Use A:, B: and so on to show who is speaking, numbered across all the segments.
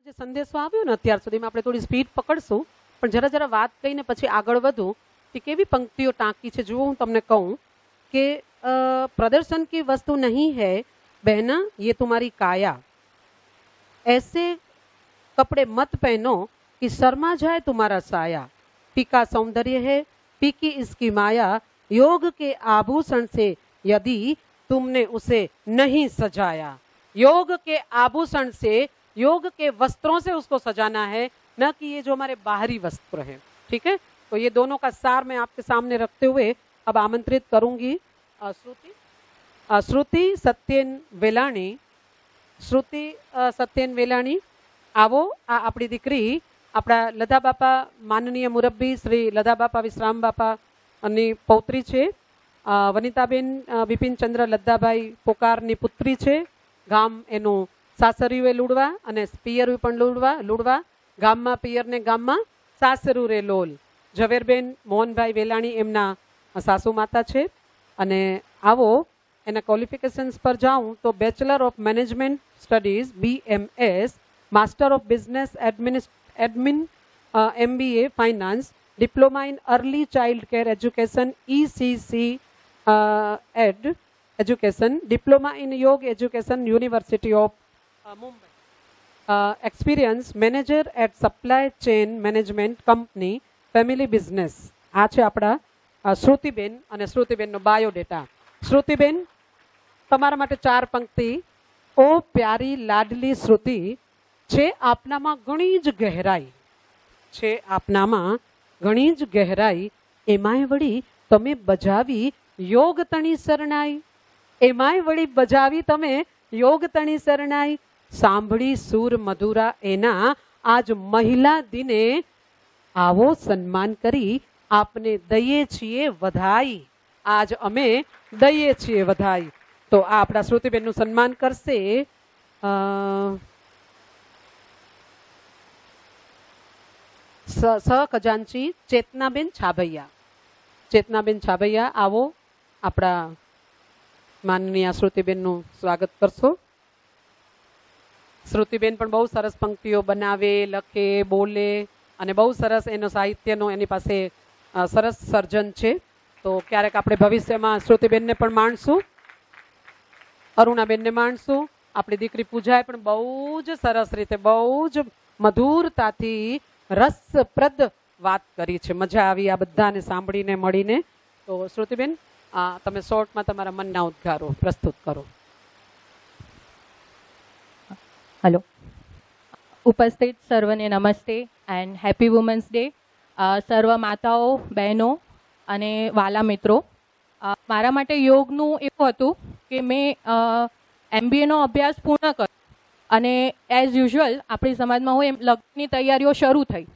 A: જે સંદેશો આવ્યો ને અત્યાર સુધીમાં આપણે થોડી સ્પીડ પકડશું, પણ જરા જરા વાત કહીને પછી આગળ વધું કે કેવી પંક્તિઓ ટાંકી છે. જુઓ, હું તમને કહું કે प्रदर्शन की वस्तु नहीं है बहना ये तुम्हारी काया, ऐसे कपड़े मत पहनो कि शर्मा जाए तुम्हारा साया, फीका सौंदर्य है फीकी इसकी माया, योग के आभूषण से यदि तुमने उसे नहीं सजाया. योग के आभूषण से, योग के वस्त्रों से उसको सजाना है, न कि ये जो हमारे बाहरी वस्त्र है. ठीक है, तो ये दोनों का सार मैं आपके सामने रखते हुए अब आमंत्रित करूंगी श्रुति सत्यन वेलाणी. श्रुति सत्यन वेलाणी, आवो. आ अपनी दीकरी अपना लधा बापा माननीय मुरब्बी श्री लधा बापा विश्राम बापा अनी पौत्री छे. वनिताबेन बिपिन चंद्र लद्दाभाई पोकारनी पुत्री छे. गाम एनु सासरियुए लूडवा अने पियरु पण लूडवा. गाममां पियर ने गाममां सासरु रे लोल. झवेरबेन मोहनभाई वेलाणी एमना सासू माता छे. अने आवो एना क्वॉलिफिकेशन्स पर जाऊं तो bachelor of management studies BMS, master of business admin MBA finance, diploma in early child care education ECC ed education, diploma in yoga education university of Mumbai, experience manager at supply chain management company family business. आ छे आपड़ा श्रुतिबेन અને શ્રુતિબેનનો biodata. શ્રુતિબેન, તમારા માટે 4 પંક્તિ. ઓ પ્યારી લાડલી શ્રુતિ, છે આપનામાં ઘણી જ ગહેરાઈ, છે આપનામાં ઘણી જ ગહેરાઈ, એમાંય વળી તમે બજાવી યોગ તણી શરણાઈ, એમાંય વળી બજાવી તમે યોગ તણી શરણાઈ. સાંભળી સૂર મધુરા એના આજ મહિલા દિને, આવો સન્માન કરી आपने दये छीए वधाई. आज अमे दये छीए वधाई. तो आपड़ा श्रुतिबेन नु सन्मान करशे सह खजांची चेतनाबेन छाभैया. चेतनाबेन छाभैया, आवो. आपड़ा माननीय श्रुतिबेन नु स्वागत करशो. श्रुतिबेन पण बहु सरस पंक्तिओ बनावे, लखे, बोले अने बहु सरस एनो साहित्यनो एनी पासे सरस सर्जन है. तो क्यारेक आपणे भविष्यमां श्रुतिबेन ने पण माणशुं, अरुणाबेन ने माणशुं. आपणी दीकरी पूजाए पण बहु ज सरस रीते बहु ज मधुरताथी रसप्रद वात करी छे. मजा आवी आ बधाने सांभळीने मळीने. तो श्रुतिबेन, तमे शॉर्टमां तमारा मनना उद्गारो प्रस्तुत करो.
B: हेलो, उपस्थित सर्वने नमस्ते एंड हैप्पी वुमेन्स डे. સર્વ માતાઓ, બહેનો અને વાલા મિત્રો, મારા માટે યોગનું એવું હતું કે મેં MBAનો અભ્યાસ પૂર્ણ કર્યો અને એઝ યુઝ્યુઅલ આપણી સમાજમાં હોય એમ લગ્નની તૈયારીઓ શરૂ થઈ.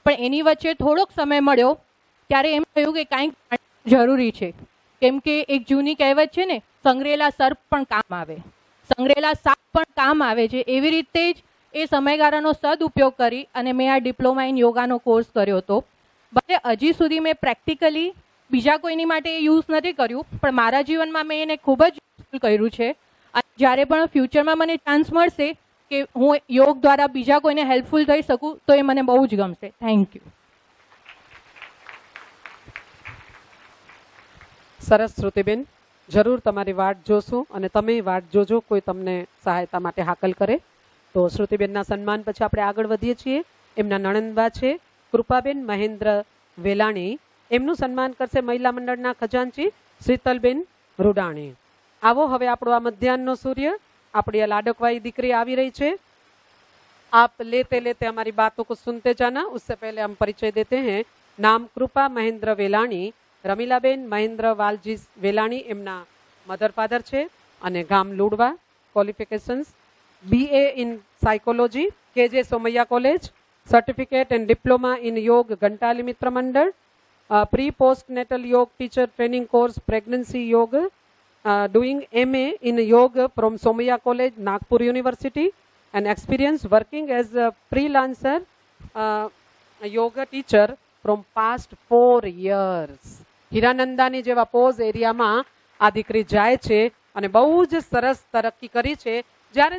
B: પણ એની વચ્ચે થોડોક સમય મળ્યો ત્યારે એમ થયું કે કાંઈક જરૂરી છે. કેમ કે એક જૂની કહેવત છે ને, સંગ્રેલા સર્પ પણ કામ આવે, સંગ્રેલા સાપ પણ કામ આવે છે. એવી રીતે જ એ સમયગાળાનો સદઉપયોગ કરી અને મેં આ ડિપ્લોમા ઇન યોગાનો કોર્સ કર્યો હતો. ભલે હજી સુધી મેં પ્રેક્ટિકલી બીજા કોઈની માટે યુઝ નથી કર્યું, પણ મારા જીવનમાં મેં એને ખૂબ જ યુઝફુલ કર્યું છે. અને જ્યારે પણ ફ્યુચરમાં મને ચાન્સ મળશે કે હું યોગ દ્વારા બીજા કોઈને હેલ્પફુલ થઈ શકું તો એ મને બહુ જ ગમશે. Thank you.
A: સરસ શ્રુતિબેન, જરૂર તમારી વાટ જોશું અને તમે વાટ જોજો કોઈ તમને સહાયતા માટે હાકલ કરે. તો શ્રુતિબેનના સન્માન પછી આપણે આગળ વધીએ છીએ. એમના નણંદબા છે કૃપાબેન મહેન્દ્ર વેલાણી. એમનું સન્માન કરશે મહિલા મંડળના ખજાનચી શીતલબેન રૂડાણી. आवो हवे आपणो आ मध्याह्ननो सूर्य, आपणी आ लाडकवाई दीकरी आवी रही है. आप लेते लेते हमारी बातों को सुनते जाना. उससे पहले हम परिचय देते हैं. नाम कृपा महेंद्र वेलाणी, रमीलाबेन महेंद्र वालजी वेलाणी एमना मधर फाधर छे अने गाम लूडवा. क्वॉलिफिकेशन्स BA in psychology KJ Somaiya college, certificate and diploma in योग घंटाली मित्र मंडल, प्री पोस्ट नेटल योग टीचर ट्रेनिंग कोर्स प्रेगनेंसी योग, doing MA in yoga from Somaiya College, Nagpur University, and experience working as a freelancer yoga teacher from past 4 years. Hiranandani જેવા pose એરિયામાં આ દીકરી જાય છે અને બહુ જ સરસ તરક્કી કરી છે. જ્યારે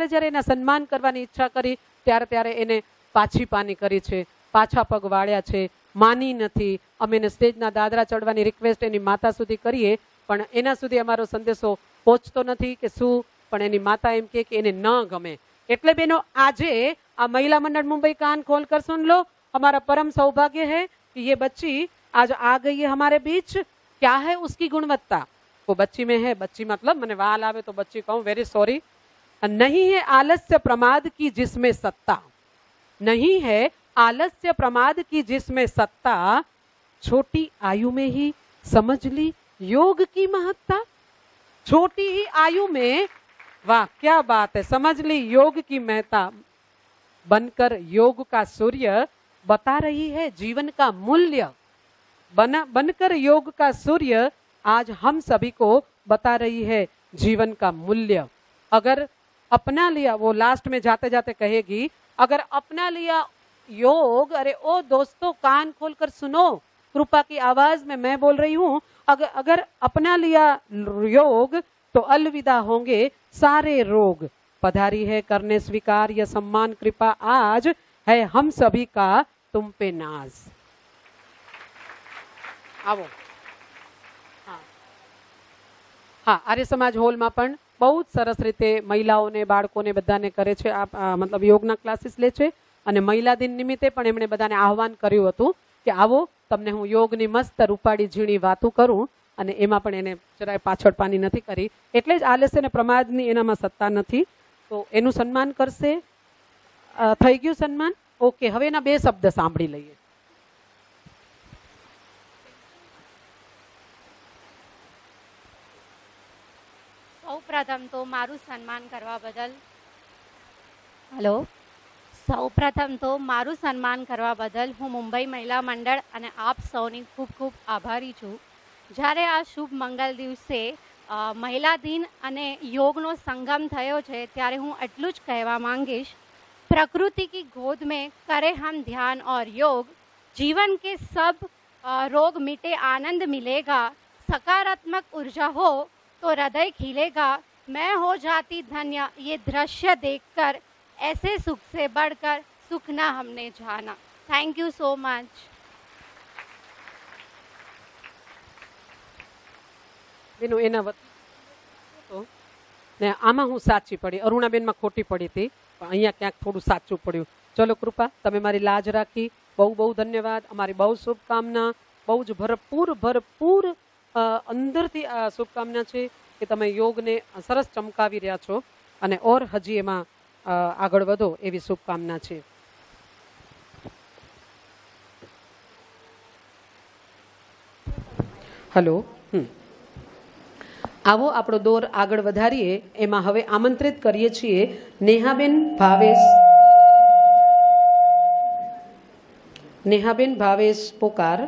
A: જ્યારે એના સન્માન કરવાની ઈચ્છા કરી ત્યારે ત્યારે એને પાછી પાની કરી છે, પાછા પગ વાળ્યા છે, માની નથી. અમે એને સ્ટેજના દાદરા ચડવાની રિક્વેસ્ટ એની માતા સુધી કરીએ પણ એના સુધી અમારો સંદેશો પહોંચતો નથી કે શું, પણ એની માતા એમ કે એને ન ગમે. એટલે બેનો આજે આ महिला मंडल मुंबई कान खोल कर सुन लो, हमारा परम सौभाग्य है कि ये बच्ची आज आ गई है हमारे बीच. क्या है उसकी गुणवत्ता, वो बच्ची में है. बच्ची मतलब मैंने वाल आवे तो बच्ची कहूँ, वेरी सॉरी. नहीं है आलस्य प्रमाद की जिसमें सत्ता, नहीं है आलस्य प्रमाद की जिसमें सत्ता, छोटी आयु में ही समझ ली योग की महत्ता. छोटी ही आयु में, वाह क्या बात है, समझ ली योग की महत्ता. बनकर योग का सूर्य बता रही है जीवन का मूल्य. बनकर योग का सूर्य आज हम सभी को बता रही है जीवन का मूल्य. अगर अपना लिया, वो लास्ट में जाते जाते कहेगी, अगर अपना लिया योग, अरे ओ दोस्तों कान खोलकर सुनो, कृपा की आवाज में मैं बोल रही हूँ, अगर अपना लिया योग तो अलविदा होंगे सारे रोग. पधारी है करने स्वीकार यह सम्मान कृपा, आज है हम सभी का तुम पे नाज. आवो. हाँ, आर्य समाज होल में पण बहुत सरस रीते महिलाओने बाळकोने बधाने करे छे. मतलब योगना क्लासीस ले छे અને મહિલા દિન નિમિત્તે પણ એમણે બધાને આહવાન કર્યું હતું કે આવો તમને હું યોગની મસ્ત રૂપાળી ઝીણી વાતો કરું, અને એમાં પણ એને જરાય પાછળ પાની નથી કરી. એટલે જ આલસ્ય અને પ્રમાદની એનામાં સત્તા નથી, તો એનું સન્માન કરશે. થઈ ગયું સન્માન? ઓકે, હવે એના બે શબ્દ સાંભળી લઈએ.
C: સૌપ્રથમ તો મારું સન્માન કરવા બદલ સૌપ્રથમ તો મારું સન્માન કરવા બદલ હું મુંબઈ મહિલા મંડળ અને આપ સૌની ખૂબ ખૂબ આભારી છું. જ્યારે આ શુભ મંગલ દિવસે મહિલા દિન અને યોગનો સંગમ થયો છે ત્યારે હું એટલું જ કહેવા માંગીશ, प्रकृति की गोद में करें हम ध्यान और योग, जीवन के सब रोग मिटे आनंद मिलेगा, सकारात्मक ऊर्जा हो तो हृदय खिलेगा, मैं हो जाती धन्य ये दृश्य देखकर, ऐसे सुख से बढ़कर सुख न हमने जाना. Thank you so much.
A: બેનો એના ને આમાં હું સાચી પડી, અરુણાબેનમાં ખોટી પડી હતી, પણ અહીંયા ક્યાંક થોડું સાચું પડ્યું. ચલો કૃપા, તમે મારી લાજ રાખી, બહુ બહુ ધન્યવાદ. અમારી બહુ શુભકામના, બહુ જ ભરપૂર અંદરથી આ શુભકામના છે કે તમે યોગને સરસ ચમકાવી રહ્યા છો અને ઓર હજી એમાં આગળ વધો એવી શુભકામના છે. હલો. આવો આપણો દોર આગળ વધારીએ. એમાં હવે આમંત્રિત કરીએ છીએ નેહાબેન ભાવેશ પોકાર.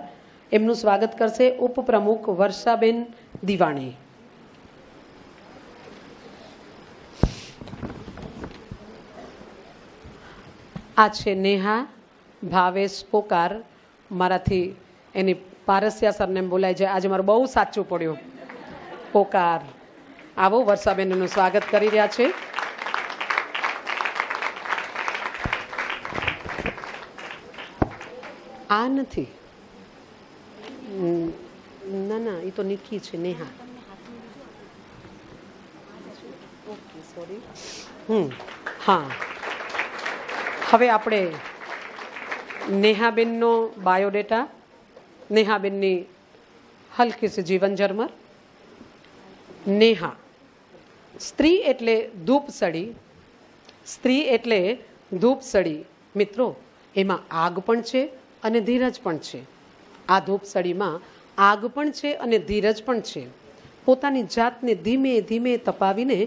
A: એમનું સ્વાગત કરશે ઉપપ્રમુખ વર્ષાબેન દિવાણી. આ છે નેહા ભાવેશ પોકાર. મારાથી એની પારસિયા સરનેમ બોલાય છે, આજે મારું બહુ સાચું પડ્યું. પોકાર. આવો વર્ષાબેનનું સ્વાગત કરી રહ્યા છે. આ નથી, ના ના, એ તો નિકી છે. નેહા. Okay, sorry. હા, હવે આપણે નેહાબેનનો બાયોડેટા, નેહાબેનની હલકી સે જીવન ઝરમર. નેહા, સ્ત્રી એટલે ધૂપસળી, સ્ત્રી એટલે ધૂપસળી. મિત્રો, એમાં આગ પણ છે અને ધીરજ પણ છે. આ ધૂપસળીમાં આગ પણ છે અને ધીરજ પણ છે. પોતાની જાતને ધીમે ધીમે તપાવીને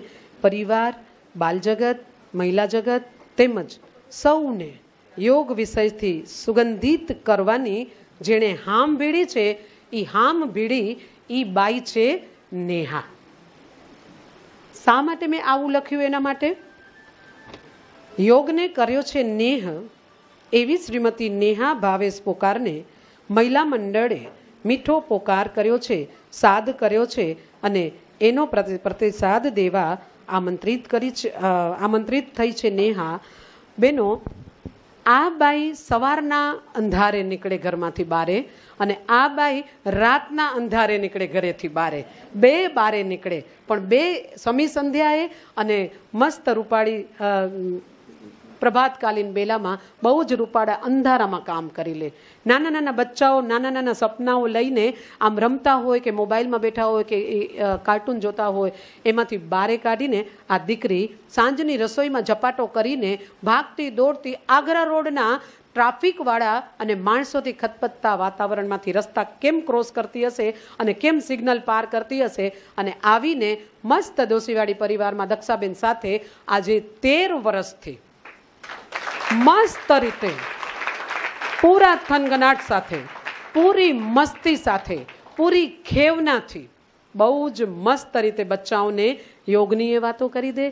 A: પરિવાર, બાલજગત, મહિલા જગત તેમજ સૌને યોગ વિષયથી સુગંધિત કરવાની જેણે હામ ભીડી છે, એ હામ ભીડી એ બાઈ છે નેહા. શા માટે મેં આવું લખ્યું? એના માટે યોગને કર્યો છે નેહ એવી શ્રીમતી નેહા ભાવેશ પોકારને મહિલા મંડળે મીઠો પોકાર કર્યો છે, સાદ કર્યો છે અને એનો પ્રતિસાદ દેવા આમંત્રિત થઈ છે નેહા. બેનો, આ બાઈ સવારના અંધારે નીકળે ઘરમાંથી બારે અને આ બાઈ રાતના અંધારે નીકળે ઘરેથી બારે. બે બારે નીકળે પણ બે સમી સંધ્યાએ અને મસ્ત રૂપાળી પ્રભાતકાલીન બેલામાં બહુ જ રૂપાળા અંધારામાં કામ કરી લે. નાના નાના બચ્ચાઓ નાના નાના સપનાઓ લઈને આમ રમતા હોય કે મોબાઈલમાં બેઠા હોય કે કાર્ટૂન જોતા હોય, એમાંથી બારે કાઢીને આ દીકરી સાંજની રસોઈમાં ઝપાટો કરીને ભાગતી દોડતી આગ્રા રોડના ટ્રાફિકવાળા અને માણસોથી ખતપતતા વાતાવરણમાંથી રસ્તા કેમ ક્રોસ કરતી હશે અને કેમ સિગ્નલ પાર કરતી હશે અને આવીને મસ્ત દોશીવાડી પરિવારમાં દક્ષાબેન સાથે આજે 13 વર્ષથી મસ્ત રીતે પૂરા થનગનાટ સાથે, પૂરી મસ્તી સાથે, પૂરી ખેવનાથી બહુ જ મસ્ત રીતે બચ્ચાઓને યોગની એ વાતો કરી દે,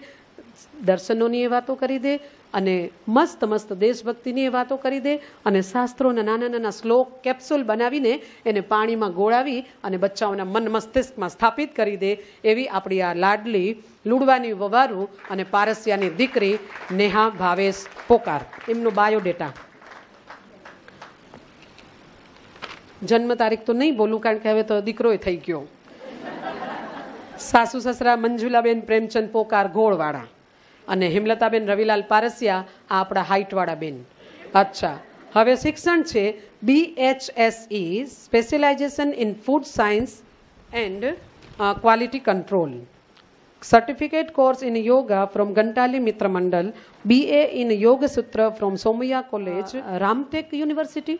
A: દર્શનોની એ વાતો કરી દે અને મસ્ત મસ્ત દેશભક્તિની એ વાતો કરી દે અને શાસ્ત્રોના નાના નાના શ્લોક કેપ્સ્યુલ બનાવીને એને પાણીમાં ગોળાવી અને બચ્ચાઓના મન મસ્તિષ્કમાં સ્થાપિત કરી દે એવી આપણી આ લાડલી લુડવાની વવારું અને પારસિયાની દીકરી નેહા ભાવેશ પોકાર. એમનો બાયોડેટા, જન્મ તારીખ તો નહીં બોલું કારણ કે હવે તો દીકરો થઈ ગયો. સાસુ સસરા મંજુલાબેન પ્રેમચંદ પોકાર ગોળવાળા અને હેમલતાબેન રવિલાલ પારસિયા આ આપણા હાઇટવાળા બેન. અચ્છા, હવે શિક્ષણ છે BHSE specialisation in food science and quality control, certificate course in yoga from Gantali Mitra Mandal, BA in Yoga Sutra from Somaiya college, Ramtek university,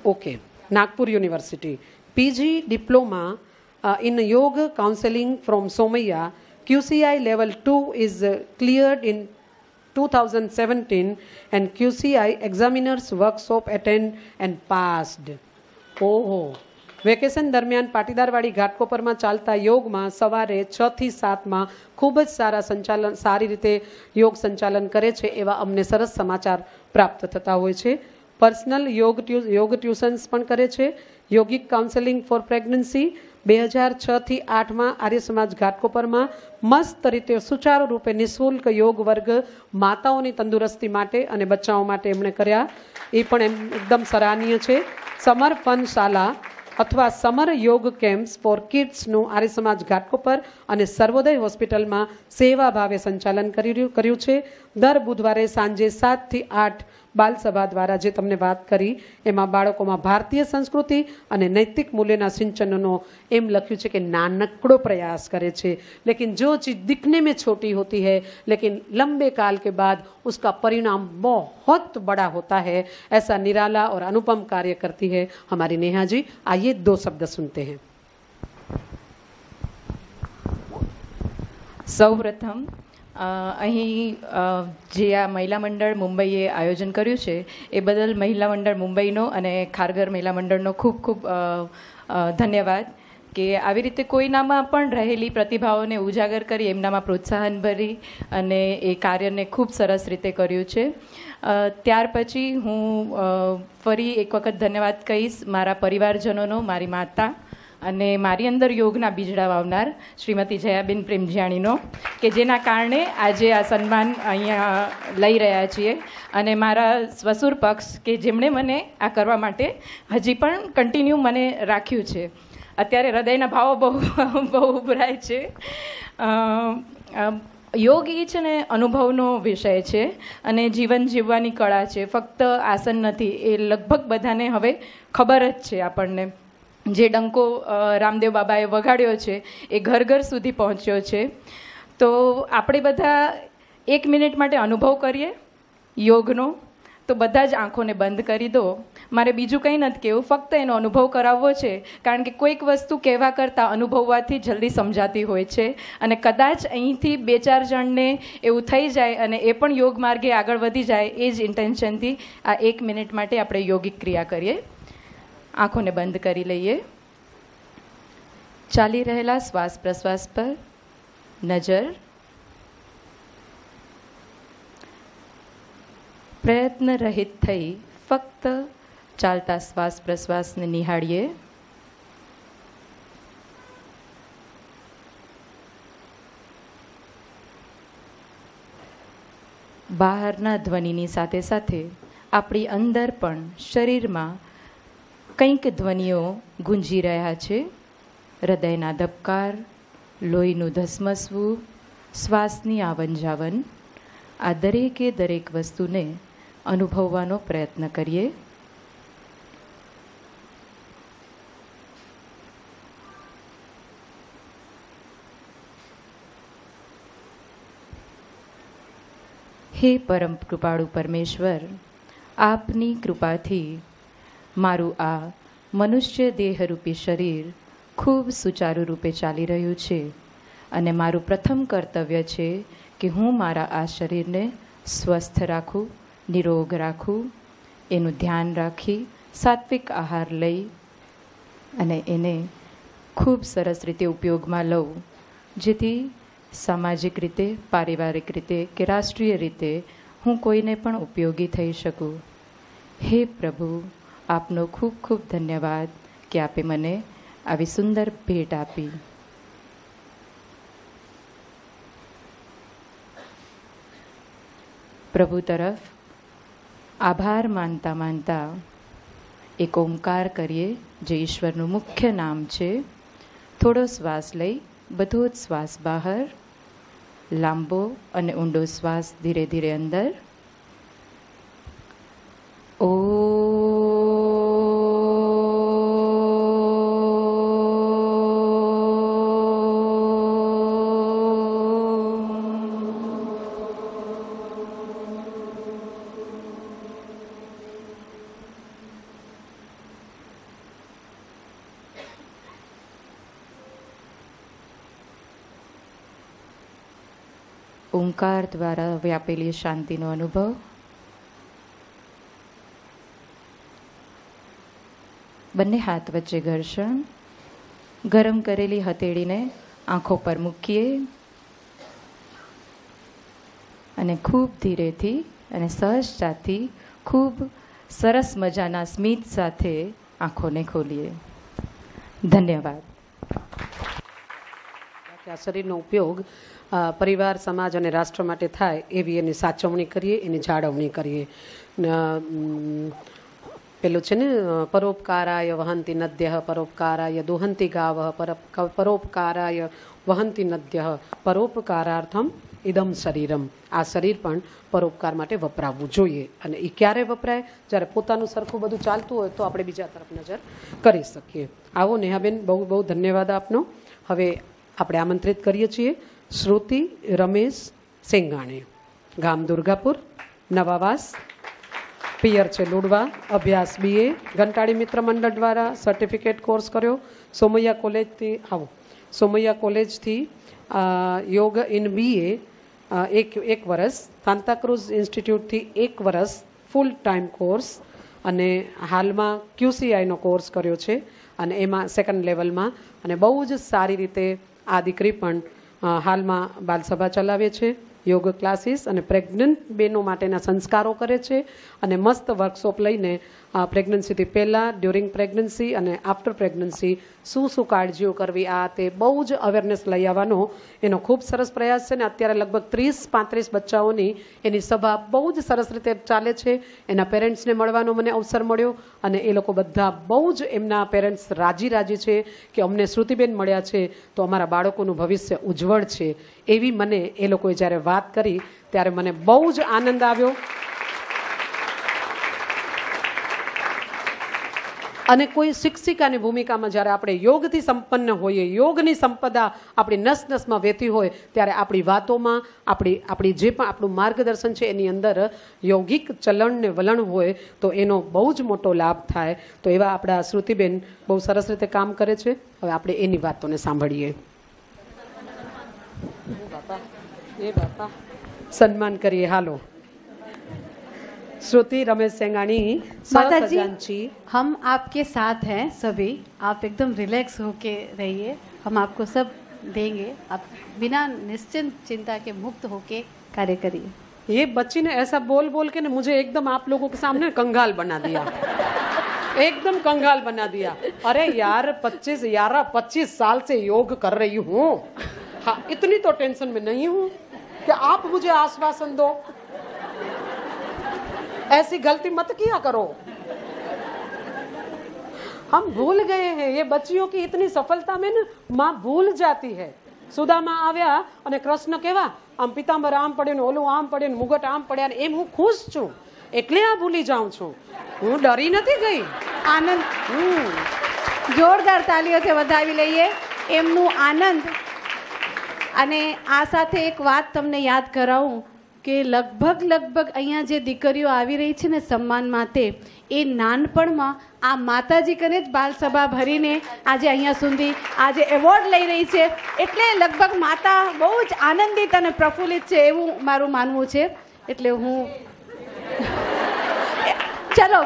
A: okay, Nagpur university, PG diploma in yoga counseling from Somaiya. QCI level 2 is cleared in 2017 and QCI examiners workshop attend and passed. ઓહો, vacation દરમિયાન પાટીદારવાડી ઘાટકોપરમાં ચાલતા યોગમાં સવારે 6 થી 7માં ખૂબ જ સારી રીતે યોગ સંચાલન કરે છે એવા અમને સરસ સમાચાર પ્રાપ્ત થતા હોય છે. પર્સનલ યોગ ટ્યુશન્સ પણ કરે છે. યોગિક કાઉન્સેલિંગ ફોર પ્રેગ્નન્સી 2006 થી 8માં આર્ય સમાજ ઘાટકોપરમાં મસ્ત રીતે સુચારુ રૂપે નિઃશુલ્ક યોગ વર્ગ માતાઓની તંદુરસ્તી માટે અને બચ્ચાઓ માટે એમણે કર્યા, એ પણ એકદમ સરાહનીય છે. સમર ફન શાલા અથવા સમર યોગ કેમ્પ્સ ફોર કિડ્સનું આર્ય સમાજ ઘાટકોપર અને સર્વોદય હોસ્પિટલમાં સેવા ભાવે સંચાલન કર્યું છે. દર બુધવારે સાંજે 7 થી 8 બાલસભા દ્વારા જે તમને વાત કરી એમાં બાળકોમાં ભારતીય સંસ્કૃતિ અને નૈતિક મૂલ્યના સિંચનનો એમ લખ્યું છે કે નાનકડો પ્રયાસ કરે છે. લેकिन जो चीज़ दिखने में छोटी होती है लेकिन लंबे काल के बाद उसका परिणाम बहुत बड़ा होता है, ऐसा निराला और अनुपम कार्य करती है हमारी नेहा जी. आइए 2 शब्द सुनते हैं.
B: સૌપ્રથમ અહીં જે આ મહિલા મંડળ મુંબઈએ આયોજન કર્યું છે એ બદલ મહિલા મંડળ મુંબઈનો અને ખારઘર મહિલા મંડળનો ખૂબ ખૂબ ધન્યવાદ કે આવી રીતે કોઈનામાં પણ રહેલી પ્રતિભાઓને ઉજાગર કરી એમનામાં પ્રોત્સાહન ભરી અને એ કાર્યને ખૂબ સરસ રીતે કર્યું છે. ત્યાર પછી હું ફરી એક વખત ધન્યવાદ કહીશ મારા પરિવારજનોનો, મારી માતા અને મારી અંદર યોગના બીજડા વાવનાર શ્રીમતી જયાબેન પ્રેમજીયાણીનો કે જેના કારણે આજે આ સન્માન અહીંયા લઈ રહ્યા છીએ, અને મારા સ્વસુર પક્ષ કે જેમણે મને આ કરવા માટે હજી પણ કન્ટિન્યુ મને રાખ્યું છે. અત્યારે હૃદયના ભાવો બહુ ઉભરાય છે. યોગ એ છે ને અનુભવનો વિષય છે અને જીવન જીવવાની કળા છે, ફક્ત આસન નથી. એ લગભગ બધાને હવે ખબર જ છે આપણને. જે ડંકો રામદેવ બાબાએ વગાડ્યો છે એ ઘર ઘર સુધી પહોંચ્યો છે. તો આપણે બધા 1 મિનિટ માટે અનુભવ કરીએ યોગનો. તો બધા જ આંખોને બંધ કરી દો. મારે બીજું કંઈ નથી કહેવું, ફક્ત એનો અનુભવ કરાવવો છે, કારણ કે કોઈક વસ્તુ કહેવા કરતાં અનુભવવાથી જલ્દી સમજાતી હોય છે. અને કદાચ અહીંથી 2-4 જણને એવું થઈ જાય અને એ પણ યોગ માર્ગે આગળ વધી જાય, એ જ ઇન્ટેન્શનથી આ 1 મિનિટ માટે આપણે યોગિક ક્રિયા કરીએ. આંખોને બંધ કરી લઈએ. ચાલી રહેલા શ્વાસ પ્રશ્વાસ પર નજર. પ્રયત્ન રહિત થઈ ફક્ત ચાલતા શ્વાસ પ્રશ્વાસને નિહાળીએ.
D: બહારના ધ્વનિની સાથે સાથે આપણી અંદર પણ શરીરમાં કંઈક ધ્વનિઓ ગુંજી રહ્યા છે. હૃદયના ધબકાર, લોહીનું ધસમસવું, શ્વાસની આવન જાવન, આ દરેકે દરેક વસ્તુને અનુભવવાનો પ્રયત્ન કરીએ. હે પરમ કૃપાળુ પરમેશ્વર, આપની કૃપાથી મારું આ મનુષ્ય દેહરૂપી શરીર ખૂબ સુચારુ રૂપે ચાલી રહ્યું છે અને મારું પ્રથમ કર્તવ્ય છે કે હું મારા આ શરીરને સ્વસ્થ રાખું, નિરોગ રાખું, એનું ધ્યાન રાખી સાત્વિક આહાર લઈ અને એને ખૂબ સરસ રીતે ઉપયોગમાં લઉં, જેથી સામાજિક રીતે, પારિવારિક રીતે કે રાષ્ટ્રીય રીતે હું કોઈને પણ ઉપયોગી થઈ શકું. હે પ્રભુ, આપનો ખૂબ ખૂબ ધન્યવાદ કે આપે મને આવી સુંદર ભેટ આપી. પ્રભુ તરફ આભાર માનતા માનતા એક ઓમકાર કરીએ, જે ઈશ્વરનું મુખ્ય નામ છે. થોડો શ્વાસ લઈ બધો જ શ્વાસ બહાર, લાંબો અને ઊંડો શ્વાસ ધીરે ધીરે અંદર. ઓ ઓમકાર દ્વારા વ્યાપેલી શાંતિનો અનુભવ. બંને હાથ વચ્ચે ઘર્ષણ. ગરમ કરેલી હથેળીને આંખો પર મૂકીએ અને ખૂબ ધીરેથી અને સહજતાથી ખૂબ સરસ મજાના સ્મિત સાથે આંખોને ખોલીએ. ધન્યવાદ.
A: આ શરીરનો ઉપયોગ પરિવાર, સમાજ અને રાષ્ટ્ર માટે થાય એવી એની સાચવણી કરીએ, એની જાળવણી કરીએ. પેલું છે ને, પરોપકારાય વહંતી નદ્યઃ, પરોપકારાય દુહંતી ગાવઃ, પરોપકારાય વહંતી નદ્યઃ, પરોપકારાર્થમ ઇદમ શરીરમ. આ શરીર પણ પરોપકાર માટે વપરાવવું જોઈએ. અને એ ક્યારે વપરાય? જ્યારે પોતાનું સરખું બધું ચાલતું હોય તો આપણે બીજા તરફ નજર કરી શકીએ. આવો નેહાબેન, બહુ બહુ ધન્યવાદ આપનો. હવે આપણે આમંત્રિત કરીએ છીએ શ્રુતિ રમેશ સેંગાણી, ગામ દુર્ગાપુર, નવાવાસ, પિયર છે લુડવા, અભ્યાસ BA, ઘંટાળી મિત્ર મંડળ દ્વારા સર્ટિફિકેટ કોર્સ કર્યો. સોમૈયા કોલેજથી સોમૈયા કોલેજથી યોગ ઇન BA એક વર્ષ, સાંતાક્રુઝ ઇન્સ્ટિટ્યૂટથી 1 વર્ષ ફૂલ ટાઈમ કોર્સ, અને હાલમાં QCIનો કોર્સ કર્યો છે અને એમાં સેકન્ડ લેવલમાં. અને બહુ જ સારી રીતે આ દીકરી પણ હાલમાં બાલસભા ચલાવે છે, યોગ ક્લાસીસ અને પ્રેગ્નન્ટ બહેનો માટેના સંસ્કારો કરે છે અને મસ્ત વર્કશોપ લઈને પ્રેગ્નન્સીથી પહેલાં, ડ્યુરિંગ પ્રેગ્નન્સી અને આફ્ટર પ્રેગ્નન્સી શું શું કાળજીઓ કરવી, આ તે બહુ જ અવેરનેસ લઈ આવવાનો એનો ખૂબ સરસ પ્રયાસ છે. ને અત્યારે લગભગ 30-35 બચ્ચાઓની એની સભા બહુ જ સરસ રીતે ચાલે છે. એના પેરેન્ટ્સને મળવાનો મને અવસર મળ્યો અને એ લોકો બધા બહુ જ એમના પેરેન્ટ્સ રાજી છે કે અમને શ્રુતિબેન મળ્યા છે તો અમારા બાળકોનું ભવિષ્ય ઉજ્જવળ છે. એવી મને એ લોકોએ જ્યારે વાત કરી ત્યારે મને બહુ જ આનંદ આવ્યો. અને કોઈ શિક્ષિકાની ભૂમિકામાં જ્યારે આપણે યોગથી સંપન્ન હોઈએ, યોગની સંપદા આપણી નસ નસમાં વહેતી હોય, ત્યારે આપણી વાતોમાં આપણી જે પણ આપણું માર્ગદર્શન છે એની અંદર યોગિક ચલણ ને વલણ હોય તો એનો બહુ જ મોટો લાભ થાય. તો એવા આપણા શ્રુતિબેન બહુ સરસ રીતે કામ કરે છે. હવે આપણે એની વાતોને સાંભળીએ. સન્માન કરીએ. હાલો, श्रुति रमेश सेंगाणी।
E: माता जी, हम आपके साथ हैं सभी, आप एकदम रिलैक्स होके रहिए, हम आपको सब देंगे, आप बिना निश्चिंत चिंता के मुक्त होके कार्य करिए।
A: ये बच्ची ने ऐसा बोल बोल के ना मुझे एकदम आप लोगों के सामने कंगाल बना दिया, एकदम कंगाल बना दिया। अरे यार 25 साल से योग कर रही हूँ, हाँ इतनी तो टेंशन में नहीं हूँ कि आप मुझे आश्वासन दो। ऐसी गलती मत किया करो। हम भूल गए हैं, ये बच्चियों की इतनी सफलता में ना माँ भूल जाती है। સુદામા આવ્યા અને કૃષ્ણ કેવા આમ પિતાંબર આમ પડ્યું ને ઓલું આમ પડ્યું ને મુગટ આમ પડ્યા ને એમ હું ખુશ છું, એટલે આ ભૂલી જાઉં છું, હું ડરી નથી ગઈ।
E: આનંદ, જોરદાર તાલીઓથી વધાવી લઈએ એમનું આનંદ। અને આ સાથે એક વાત તમને યાદ કરાવું કે લગભગ અહીંયા જે દીકરીઓ આવી રહી છે ને સન્માન માટે, એ નાનપણમાં આ માતાજી કરે જ બાલસભા ભરીને આજે અહીંયા સુધી આજે એવોર્ડ લઈ રહી છે, એટલે લગભગ માતા બહુ જ આનંદિત અને પ્રફુલ્લિત છે એવું મારું માનવું છે। એટલે હું ચલો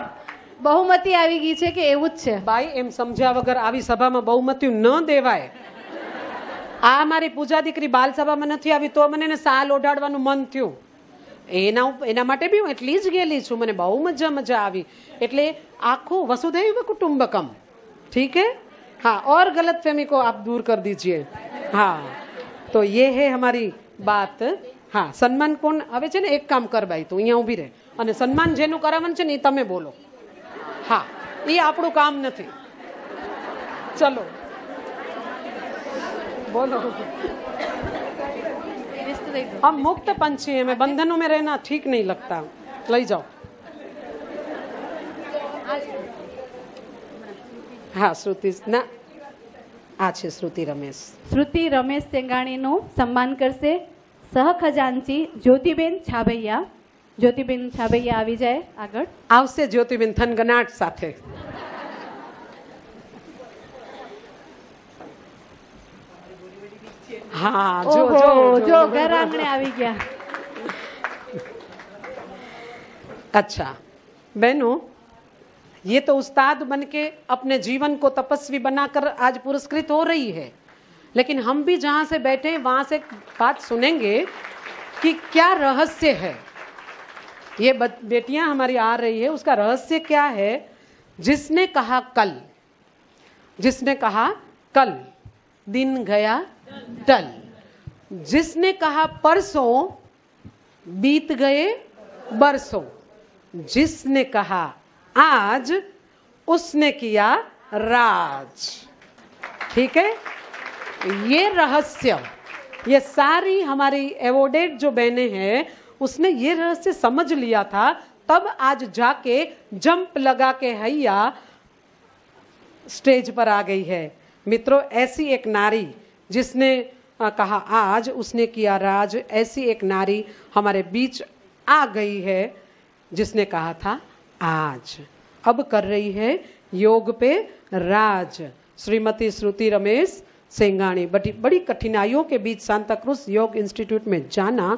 E: બહુમતી આવી ગઈ છે કે એવું જ છે
A: ભાઈ, એમ સમજ્યા વગર આવી સભામાં બહુમતી ન દેવાય। આ મારી પૂજા દીકરી બાલસભામાં નથી આવી તો મને એને સાલ ઓઢાડવાનું મન થયું, એના માટે બી હું એટલી જ ગયેલી છું, મને બહુ મજા આવી। એટલે આખું वसुधैव कुटुंबकम, ठीक है। हाँ, और गलत फहमी को आप दूर कर दीजिए। हाँ, तो ये है हमारी बात। हाँ, સન્માન કોણ હવે છે ને, એક કામ કર ભાઈ, તું અહીંયા ઊભી રહે અને સન્માન જેનું કરાવવાનું છે ને એ તમે બોલો। હા, એ આપણું કામ નથી। ચલો बोलो। हम मुक्त पंछी हैं, हमें बंधनों में रहना ठीक नहीं लगता। लई जाओ। हाँ, श्रुति ना आ छे श्रुति रमेश।
E: શ્રુતિ રમેશ સેંગાણીનું સન્માન કરશે સહ ખજાનચી જ્યોતિબેન છાબૈયા। જ્યોતિબેન છાબૈયા આવી જાય આગળ।
A: આવશે જ્યોતિબેન થનગનાટ સાથે। हाँ, जो
E: ओहो,
A: जो
E: जो घर आंगणे આવી ગયા।
A: अच्छा बहनों, ये तो उस्ताद बन के अपने जीवन को तपस्वी बनाकर आज पुरस्कृत हो रही है, लेकिन हम भी जहां से बैठे वहां से बात सुनेंगे कि क्या रहस्य है। ये बेटियां हमारी आ रही है, उसका रहस्य क्या है। जिसने कहा कल, जिसने कहा कल दिन गया टल, जिसने कहा परसों बीत गए बरसों, जिसने कहा आज उसने किया राज। ठीक है, ये रहस्य, ये सारी हमारी एवॉर्डेड जो बहनें हैं उसने ये रहस्य समझ लिया था, तब आज जाके जंप लगा के हैया स्टेज पर आ गई है। मित्रों, ऐसी एक नारी जिसने कहा आज उसने किया राज, ऐसी एक नारी हमारे बीच आ गई है, जिसने कहा था आज, अब कर रही है योग पे राज। श्रीमती श्रुति रमेश सेंगाणी बड़ी कठिनाइयों के बीच सांता क्रूज योग इंस्टीट्यूट में जाना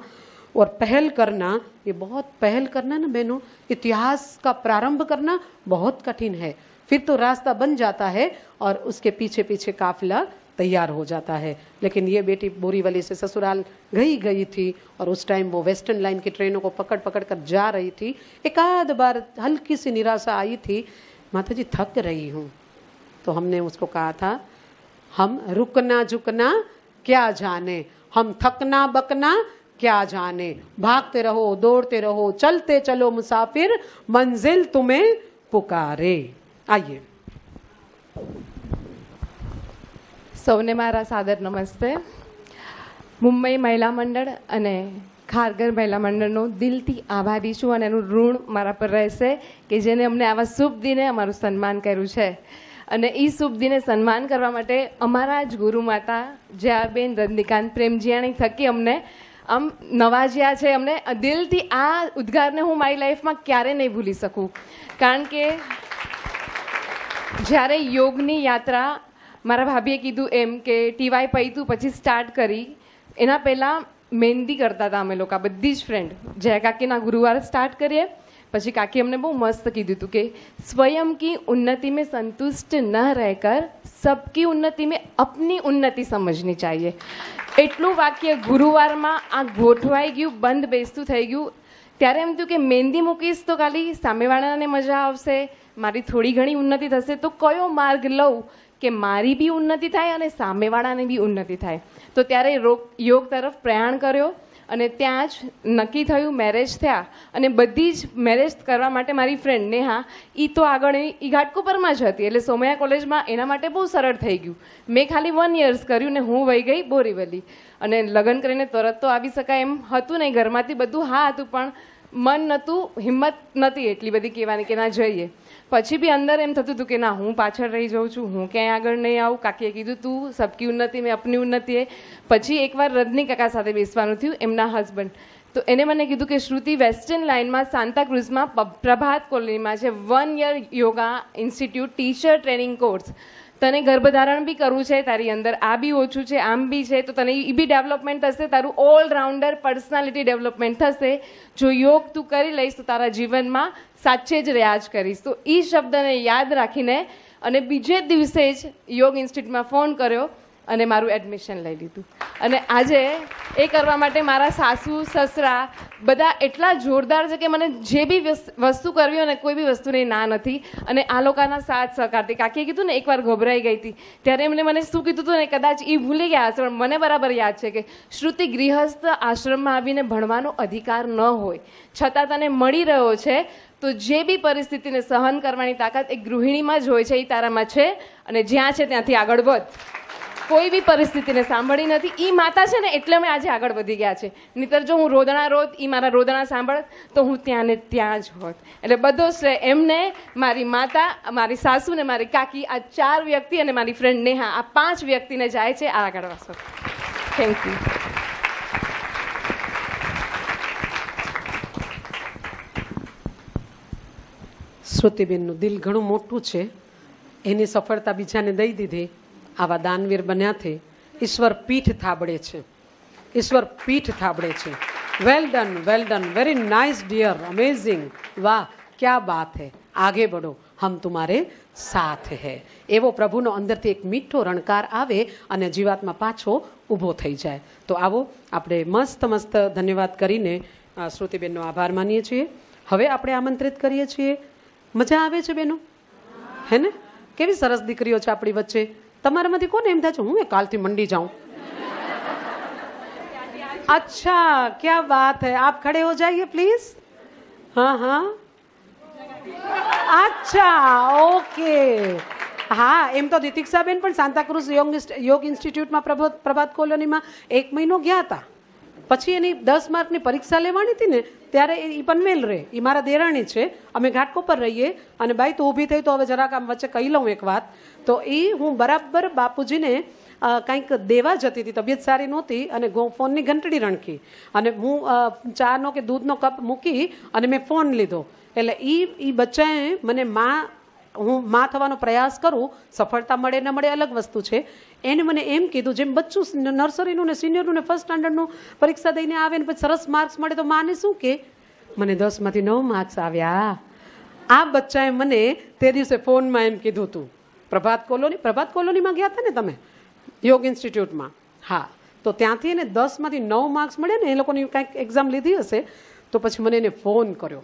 A: और पहल करना, ये बहुत पहल करना ना बहनों, इतिहास का प्रारंभ करना बहुत कठिन है। फिर तो रास्ता बन जाता है और उसके पीछे पीछे काफिला तैयार हो जाता है। लेकिन ये बेटी बोरीवली से ससुराल गई थी और उस टाइम वो वेस्टर्न लाइन की ट्रेनों को पकड़ कर जा रही थी। एक आध बार हल्की सी निराशा आई थी, माता जी थक रही हूँ, तो हमने उसको कहा था हम रुकना झुकना क्या जाने, हम थकना बकना क्या जाने, भागते रहो दौड़ते रहो चलते चलो मुसाफिर, मंजिल तुम्हें पुकारे। आइए।
F: સૌને મારા સાદર નમસ્તે। મુંબઈ મહિલા મંડળ અને ખારઘર મહિલા મંડળનો દિલથી આભારી છું અને એનું ઋણ મારા પર રહેશે કે જેને અમને આવા શુભ દિને અમારું સન્માન કર્યું છે। અને એ શુભ દિને સન્માન કરવા માટે અમારા જ ગુરુ માતા જયાબેન રજનીકાંત પ્રેમજીયાણી થકી અમને આમ નવાજ્યા છે। અમને દિલથી આ ઉદ્ગારને હું મારી લાઈફમાં ક્યારે નહીં ભૂલી શકું, કારણ કે જ્યારે યોગની યાત્રા મારા ભાભીએ કીધું એમ કે ટીવાય પૈતું પછી સ્ટાર્ટ કરી, એના પહેલાં મહેંદી કરતા હતા અમે લોકો બધી જ ફ્રેન્ડ। જય કાકીના ગુરુવારે સ્ટાર્ટ કરીએ, પછી કાકી અમને બહુ મસ્ત કીધું હતું કે स्वयं की उन्नति में संतुष्ट न रहकर सबकी उन्नति में अपनी उन्नति समझनी चाहिए। એટલું વાક્ય ગુરુવારમાં આ ગોઠવાઈ ગયું, બંધ બેસતું થઈ ગયું। ત્યારે એમ થયું કે મહેંદી મૂકીશ તો ખાલી સામેવાળાને મજા આવશે, મારી થોડી ઘણી ઉન્નતિ થશે, તો કયો માર્ગ લઉં કે મારી બી ઉન્નતિ થાય અને સામેવાળાની બી ઉન્નતિ થાય। તો ત્યારે યોગ તરફ પ્રયાણ કર્યો અને ત્યાં જ નક્કી થયું, મેરેજ થયા. અને બધી જ મેરેજ કરવા માટે મારી ફ્રેન્ડ નેહા એ તો આગળ એ ઘાટકોપરમાં જ હતી, એટલે સોમૈયા કોલેજમાં એના માટે બહુ સરળ થઈ ગયું. મેં ખાલી 1 યર્સ કર્યું ને હું વહી ગઈ બોરીવલી. અને લગ્ન કરીને તરત તો આવી શકાય એમ હતું નહીં, ઘરમાંથી બધું હા હતું, પણ મન નહોતું, હિંમત નહોતી એટલી બધી કહેવાની કે ના જઈએ. પછી બી અંદર એમ થતું હતું કે ના હું પાછળ રહી જાઉં છું, હું ક્યાંય આગળ નહીં આવું. કાકીએ કીધું તું સબકી ઉન્નતિ મેં અપની ઉન્નતિ હે. પછી એકવાર રજની કાકા સાથે બેસવાનું થયું, એમના હસબન્ડ. તો એને મને કીધું કે શ્રુતિ વેસ્ટર્ન લાઇનમાં સાંતાક્રુઝમાં પ્રભાત કોલોનીમાં છે 1 year yoga institute teacher training course. તને ગર્ભધારણ બી કરવું છે, તારી અંદર આ બી ઓછું છે, આમ બી છે, તો તને એ બી ડેવલપમેન્ટ થશે, તારું ઓલરાઉન્ડર પર્સનાલિટી ડેવલપમેન્ટ થશે. જો યોગ તું કરી લઈશ તો તારા જીવનમાં સાચે જ રિયાઝ કરીશ. તો એ શબ્દને યાદ રાખીને અને બીજે દિવસે જ યોગ ઇન્સ્ટિટ્યૂટમાં ફોન કર્યો અને મારું એડમિશન લઈ લીધું. અને આજે એ કરવા માટે મારા સાસુ સસરા બધા એટલા જોરદાર છે કે મને જે બી વસ્તુ કરવી હોય ને કોઈ બી વસ્તુની ના નથી. અને આ લોકોના સાથ સહકારથી, કાકીએ કીધું ને એકવાર ગભરાઈ ગઈ હતી ત્યારે એમને મને શું કીધું હતું ને કદાચ એ ભૂલી ગયા હશે, પણ મને બરાબર યાદ છે કે શ્રુતિ ગૃહસ્થ આશ્રમમાં આવીને ભણવાનો અધિકાર ન હોય છતાં તને મળી રહ્યો છે, તો જે બી પરિસ્થિતિને સહન કરવાની તાકાત એક ગૃહિણીમાં જ હોય છે, એ તારામાં છે. અને જ્યાં છે ત્યાંથી આગળ વધ. કોઈ બી પરિસ્થિતિને સાંભળી નથી. એ માતા છે ને એટલે અમે આજે આગળ વધી ગયા છે. નહીતર જો હું રોદણા રોત, એ મારા રોદણા સાંભળ તો હું ત્યાં ને ત્યાં જ હોત. એટલે બધો શ્રેય એમને, મારી માતા, મારી સાસુ ને મારી કાકી, આ 4 વ્યક્તિ અને મારી ફ્રેન્ડ નેહા, આ 5 વ્યક્તિને જાય છે આ આગળ વાસો. Thank you.
A: શ્રુતિબેનનું દિલ ઘણું મોટું છે, એની સફળતા બીજાને દઈ દીધી. આવા દાનવીર બન્યાથી ઈશ્વર પીઠ થાબડે છે, ઈશ્વર પીઠ થાબડે છે. Well done, very nice dear, amazing, વાહ ક્યા બાત હૈ, આગે બઢો, હમ તુમારે સાથ હૈ. એવો પ્રભુનો અંદરથી એક મીઠો રણકાર આવે અને જીવાતમાં પાછો ઊભો થઈ જાય. તો આવો આપણે મસ્ત મસ્ત ધન્યવાદ કરીને શ્રુતિબેનનો આભાર માનીએ છીએ. હવે આપણે આમંત્રિત કરીએ છીએ. મજા આવે છે બેનો, હે ને? કેવી સરસ દીકરીઓ છે આપણી વચ્ચે. તમારામાંથી કોને એમ થાય છે હું કાલથી મંડી જાઉં? अच्छा, क्या बात है, आप खड़े हो जाइए प्लीज. हाँ हाँ, अच्छा, ઓકે. હા, એમ તો દીતિક્ષાબેન પણ સાંતાક્રુઝ યોગ ઇન્સ્ટિટ્યૂટમાં પ્રભાત કોલોનીમાં 1 મહિનો ગયા હતા. પછી એની 10 માર્કની પરીક્ષા લેવાની હતી ને ત્યારે એ પનવેલ રહે. એ મારા દેરાણી છે, અમે ઘાટકોપર રહીએ. અને બાઈ તું ઊભી થઈ તો હવે જરાક આમ વચ્ચે કહી લઉં એક વાત. તો એ હું બરાબર બાપુજીને કંઈક દેવા જતી હતી, તબિયત સારી નહોતી અને ફોનની ઘંટડી રણકી અને હું ચાનો કે દૂધનો કપ મૂકી અને મેં ફોન લીધો. એટલે એ બચ્ચાએ મને હું માં થવાનો પ્રયાસ કરું, સફળતા મળે ન મળે અલગ વસ્તુ છે. એને મને એમ કીધું જેમ બચ્ચું નર્સરીનું ને સિનિયરનું ને ફર્સ્ટ સ્ટાન્ડર્ડનું પરીક્ષા દઈને આવે ને પછી સરસ માર્ક્સ મળે તો માને શું કે મને 10 માંથી 9 માર્ક્સ આવ્યા. આ બચ્ચાએ મને તે દિવસે ફોનમાં એમ કીધું હતું. પ્રભાત કોલોનીમાં ગયા હતા ને તમે યોગ ઇન્સ્ટિટ્યૂટમાં? હા, તો ત્યાંથી એને 10 માંથી 9 માર્ક્સ મળે ને, એ લોકોની કાંઈક એક્ઝામ લીધી હશે. તો પછી મને એને ફોન કર્યો.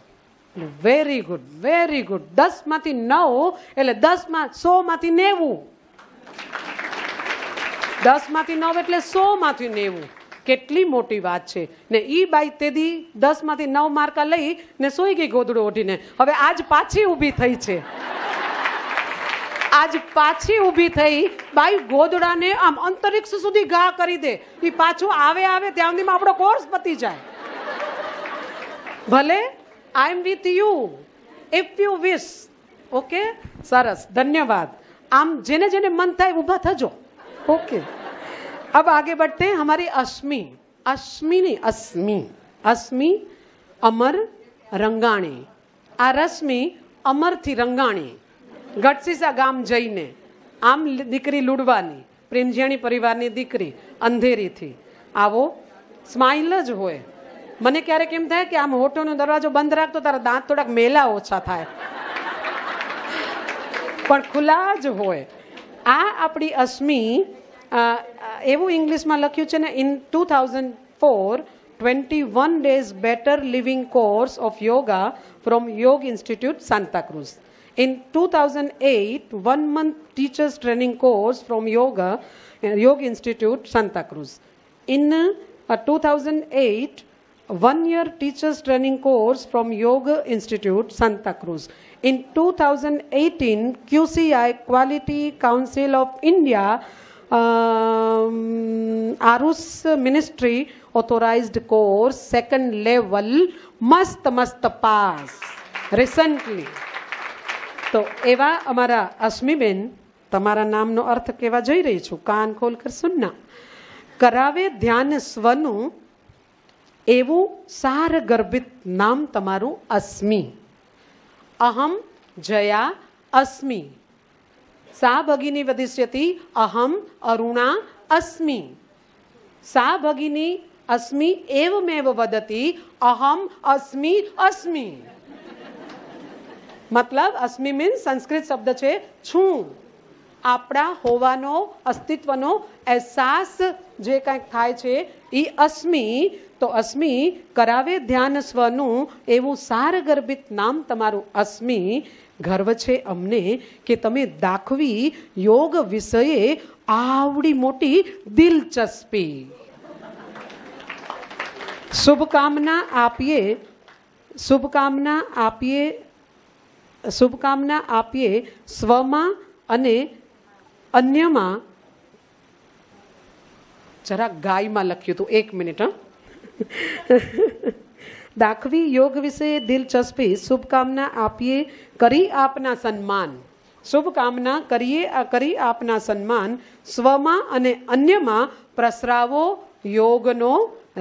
A: Very good, very good. 10 માંથી 9 એટલે 100 માંથી 90. 10 માંથી 9 એટલે 100 માંથી 90. કેટલી મોટી વાત છે. ને ઈ બાઈ તેદી 10 માંથી 9 માર્કા લઈ ને સોઈ ગઈ ગોદડું ઓઢીને. હવે આજ પાછી ઊભી થઈ છે, આજ પાછી ઊભી થઈ. બાઈ ગોદડાને આમ અંતરિક્ષ સુધી ઘા કરી દે. એ પાછું આવે ત્યાં સુધીમાં આપણો કોર્સ પતી જાય. ભલે I am with you if you wish. Okay, સરસ, ધન્યવાદ. આમ જેને જેને મન થાય ઊભા થજો. ओके, अब आगे बढ़ते हैं. हमारी अस्मी अमर रंगाणी. आ रश्मि अमरथी रंगाणी ગઢસીસા ગામ જઈને આમ દીકરી લુડવાની પ્રેમજીયાણી પરિવારની દીકરી અંધેરીથી. આવો સ્માઇલ જ હોય. મને ક્યારેક એમ થાય કે આમ હોઠોનો દરવાજો બંધ રાખતો તારા દાંત થોડાક મેલા ઓછા થાય, પણ ખુલ્લા જ હોય. આ આપણી અસ્મી, એવું ઇંગ્લિશમાં લખ્યું છે ને, in 2004 21 days better living course of yoga from Yog Institute Santa Cruz. In 2008 1 month teachers training course from Yog Institute Santa Cruz. In 2008 1-year teachers training course from Yoga Institute, Santa Cruz. In 2018, QCI, Quality Council of India, Arus Ministry authorized course, second level, mast pass, recently. તો એવા અમારા અશ્મિબેન, તમારા નામનો અર્થ કહેવા જઈ રહી છું, કાન ખોલ કર સુનના. કરાવે ધ્યાન સ્વનું એવું સાર ગર્ભિત નામ તમારું અસ્મિ. અહમ જયા અસ્મિ. સા ભગિની વદિષ્યતિ અહમ અરુણા અસ્મિ. સા ભગિની અસ્મિ એવમેવ વદતિ અહમ અસ્મિ અસ્મિ. મતલબ અસ્મિ મીન્સ સંસ્કૃત શબ્દ છે છું. આપણા હોવાનો અસ્તિત્વનો અહેસાસ જે કંઈક થાય છે એ અસ્મિ. તો અસ્મિ કરાવે ધ્યાન સ્વનું એવું સારગર્ભિત નામ તમારું અસ્મિ. ગર્વ છે અમને કે તમે દાખવી યોગ વિષયે આવડી મોટી દિલચસ્પી. શુભકામના આપીએ, શુભકામના આપીએ, શુભકામના આપીએ સ્વમાં અને અન્યમાં. જરા ગાયમાં લખ્યું હતું, 1 મિનિટ. દાખવી યોગ વિશે દિલચસ્પી, શુભકામના આપીએ કરી આપના સન્માન. શુભકામના કરી આપના સન્માન. સ્વમાં અને અન્યમાં પ્રસરાવો યોગનો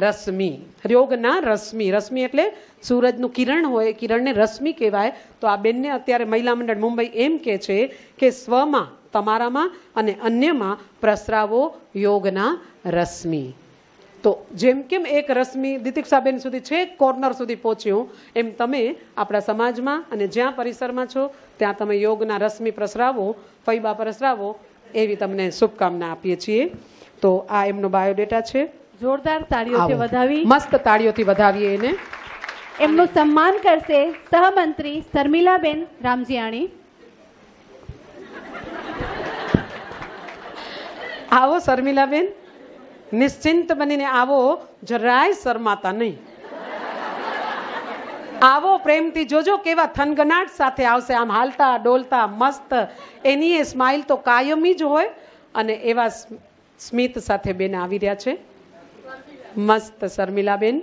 A: રશ્મિ. યોગના રશ્મિ, રશ્મિ એટલે સૂરજનું કિરણ હોય, કિરણને રશ્મિ કહેવાય. તો આ બેનને અત્યારે મહિલા મંડળ મુંબઈ એમ કહે છે કે સ્વમાં તમારામાં અને અન્યમાં પ્રસરાવો યોગના રશ્મિ. તો જેમ કેમ એક રશ્મિ દિતિક્ષાબેન સુધી છે કોર્નર સુધી પહોંચ્યું, એમ તમે આપણા સમાજમાં અને જ્યાં પરિસરમાં છો ત્યાં તમે યોગના રશ્મિ પ્રસરાવો, ફૈબા પ્રસરાવો, એવી તમને શુભકામના આપીએ છીએ. તો આ એમનો બાયોડેટા છે.
E: જોરદાર તાળીઓથી વધાવી,
A: મસ્ત તાળીઓથી વધાવીએ એને.
E: એમનું સન્માન કરશે સહમંત્રી શર્મિલાબેન રામજીયાણી.
A: આવો શર્મિલાબેન, નિશ્ચિંત બનીને આવો, જરાય શરમાતા નહીં. આવો પ્રેમથી જોજો કેવા થનગનાટ સાથે આવશે, આમ હાલતા ડોલતા મસ્ત. એની એ સ્માઇલ તો કાયમી જ હોય અને એવા સ્મિત સાથે બેન આવી રહ્યા છે. મસ્ત શર્મિલાબેન.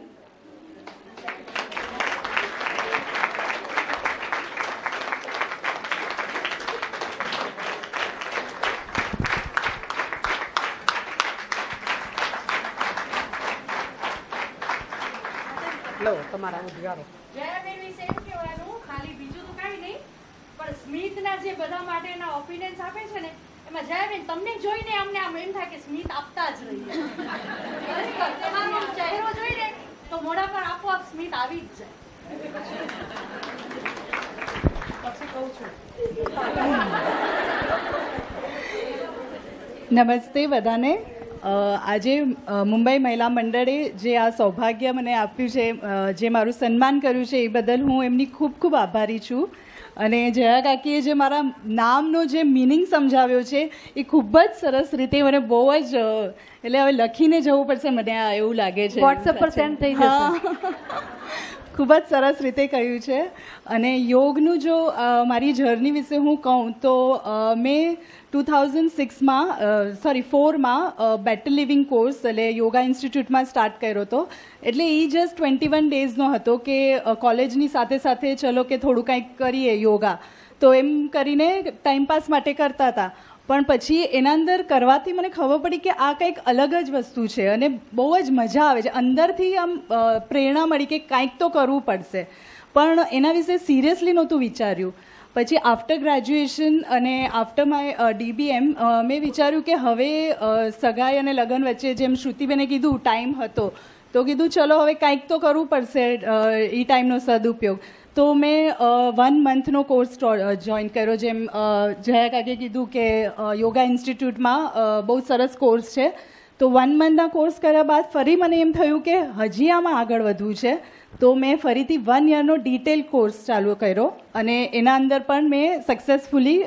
A: લો તમારા ઉદ્ગારો.
G: જયાબેન વિશે એમ કહેવાનું, ખાલી બીજું તો કાંઈ નહીં, પણ સ્મિતના જે બધા માટેના ઓપિનિયન્સ આપે છે ને, એમાં જયાબેન તમને જોઈને અમને આમ એમ થાય કે સ્મિત આપતા જ રહીએ. તમારો આમ ચહેરો જોઈને તો મોઢા પર આપોઆપ સ્મિત આવી જ જાય.
A: પછી કહું છું.
H: નમસ્તે બધાને. આજે મુંબઈ મહિલા મંડળે જે આ સૌભાગ્ય મને આપ્યું છે, જે મારું સન્માન કર્યું છે, એ બદલ હું એમની ખૂબ ખૂબ આભારી છું. અને જયા કાકીએ જે મારા નામનો જે મિનિંગ સમજાવ્યો છે એ ખૂબ જ સરસ રીતે મને બહુ જ, એટલે હવે લખીને જવું પડશે મને, આ એવું લાગે છે.
E: વોટ્સએપ પર સેન્ડ થઈ જશે.
H: ખૂબ જ સરસ રીતે કહ્યું છે. અને યોગનું જો મારી જર્ની વિશે હું કહું તો મેં 2004માં બેટર લિવિંગ કોર્સ એટલે યોગા ઇન્સ્ટિટ્યૂટમાં સ્ટાર્ટ કર્યો હતો. એટલે એ જસ્ટ 21 ડેઝનો હતો કે કોલેજની સાથે સાથે ચલો કે થોડું કંઈક કરીએ યોગા, તો એમ કરીને ટાઈમપાસ માટે કરતા હતા. પણ પછી એના અંદર કરવાથી મને ખબર પડી કે આ કંઈક અલગ જ વસ્તુ છે અને બહુ જ મજા આવે છે. અંદરથી આમ પ્રેરણા મળી કે કંઈક તો કરવું પડશે, પણ એના વિશે સિરિયસલી નહોતું વિચાર્યું. પછી આફ્ટર ગ્રેજ્યુએશન અને આફ્ટર માય DBM મેં વિચાર્યું કે હવે સગાઈ અને લગ્ન વચ્ચે જેમ શ્રુતિબેને કીધું ટાઈમ હતો, તો કીધું ચલો હવે કંઈક તો કરવું પડશે એ ટાઈમનો સદુપયોગ. તો મેં 1 મંથનો કોર્સ જોઈન કર્યો. જેમ જયા કાકે કીધું કે યોગા ઇન્સ્ટિટ્યૂટમાં બહુ સરસ કોર્સ છે. તો 1 મંથના કોર્સ કર્યા બાદ ફરી મને એમ થયું કે હજી આમાં આગળ વધવું છે. તો મેં ફરીથી 1 યરનો ડિટેલ કોર્સ ચાલુ કર્યો અને એના અંદર પણ મેં સક્સેસફુલી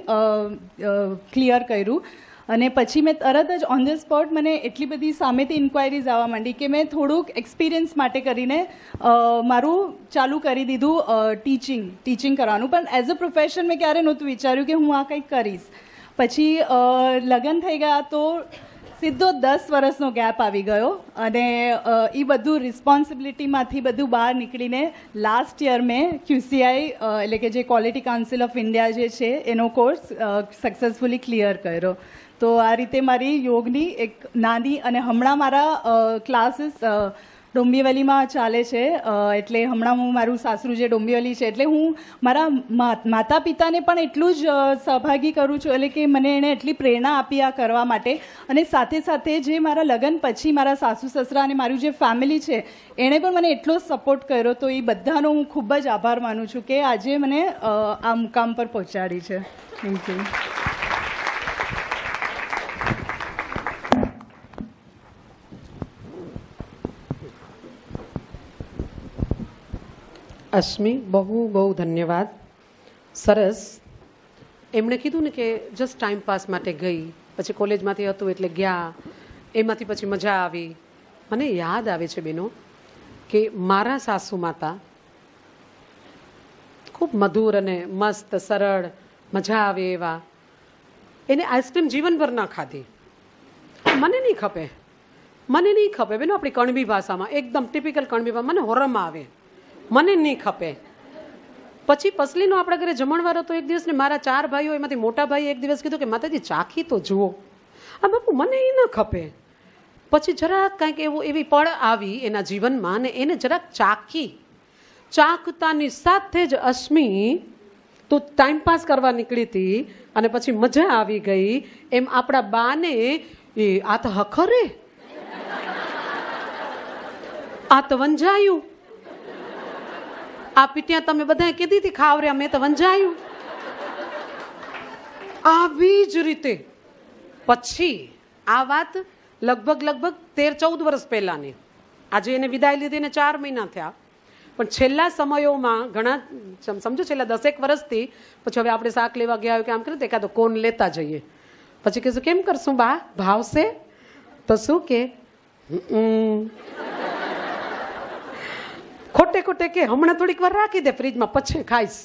H: ક્લિયર કર્યું. અને પછી મેં તરત જ ઓન ધ સ્પોટ મને એટલી બધી સામેથી ઇન્ક્વાયરીઝ આવવા માંડી કે મેં થોડુંક એક્સપિરિયન્સ માટે કરીને મારું ચાલુ કરી દીધું ટીચિંગ કરવાનું. પણ એઝ અ પ્રોફેશન મેં ક્યારે નહોતું વિચાર્યું કે હું આ કંઈક કરીશ. પછી લગ્ન થઈ ગયા તો સીધો 10 વર્ષનો ગેપ આવી ગયો અને એ બધું રિસ્પોન્સિબિલિટીમાંથી બધું બહાર નીકળીને લાસ્ટ યર મેં QCI એટલે કે જે ક્વોલિટી કાઉન્સિલ ઓફ ઇન્ડિયા જે છે એનો કોર્સ સક્સેસફુલી ક્લિયર કર્યો. તો આ રીતે મારી યોગની એક નાની અને હમણાં મારા ક્લાસીસ ડોંબિવલીમાં ચાલે છે. એટલે હમણાં હું મારું સાસરું જે ડોંબિવલી છે એટલે હું મારા માતા પિતાને પણ એટલું જ સહભાગી કરું છું, એટલે કે મને એણે એટલી પ્રેરણા આપી આ કરવા માટે. અને સાથે સાથે જે મારા લગ્ન પછી મારા સાસુ સસરા અને મારું જે ફેમિલી છે એણે પણ મને એટલો સપોર્ટ કર્યો. તો એ બધાનો હું ખૂબ જ આભાર માનું છું કે આજે મને આ મુકામ પર પહોંચાડી છે. Thank you.
A: અશ્મિ, બહુ બહુ ધન્યવાદ. સરસ. એમણે કીધું ને કે જસ્ટ ટાઈમ પાસ માટે ગઈ, પછી કોલેજમાંથી હતું એટલે ગયા, એમાંથી પછી મજા આવી. મને યાદ આવે છે બહેનો કે મારા સાસુ માતા ખૂબ મધુર અને મસ્ત સરળ મજા આવે એવા. એને આઈસ્ક્રીમ જીવનભર ના ખાધી. મને નહીં ખપે બેનો. આપણી કણબી ભાષામાં એકદમ ટિપિકલ કણબી ભાષા મને હોરમ આવે, મને નહીં ખપે. પછી પસલીનો આપણા ઘરે જમણવાર હતો એક દિવસ ને મારા 4 ભાઈઓ એમાંથી મોટા ભાઈએ એક દિવસ કીધું કે માતાજી ચાખી તો જુઓ. આ બાપુ મને એ ન ખપે. પછી જરાક કાંઈક એવી પળ આવી એના જીવનમાં ને એને જરાક ચાખતાની સાથે જ અશ્મિ તું ટાઈમ પાસ કરવા નીકળી હતી અને પછી મજા આવી ગઈ એમ આપણા બાને આ તો હખરે, આ તો વંજાયું, આ પીટ્યા તમે બધાએ કીધી હતી ખાવર્યા, મેં તો વંજાયું. આવી જ રીતે પછી આ વાત લગભગ 13-14 વર્ષ પહેલાની. આજે એને વિદાય લીધી ને 4 મહિના થયા. પણ છેલ્લા સમયોમાં ઘણા સમજો છેલ્લા 10 વર્ષથી પછી હવે આપણે શાક લેવા ગયા હોય કે આમ કરે તો એકાદો કોન લેતા જઈએ. પછી કહીશું કેમ કરશું બા, ભાવશે? તો શું કે ખોટે કે હમણાં થોડીક વાર રાખી દે ફ્રીજમાં, પછી ખાઈશ.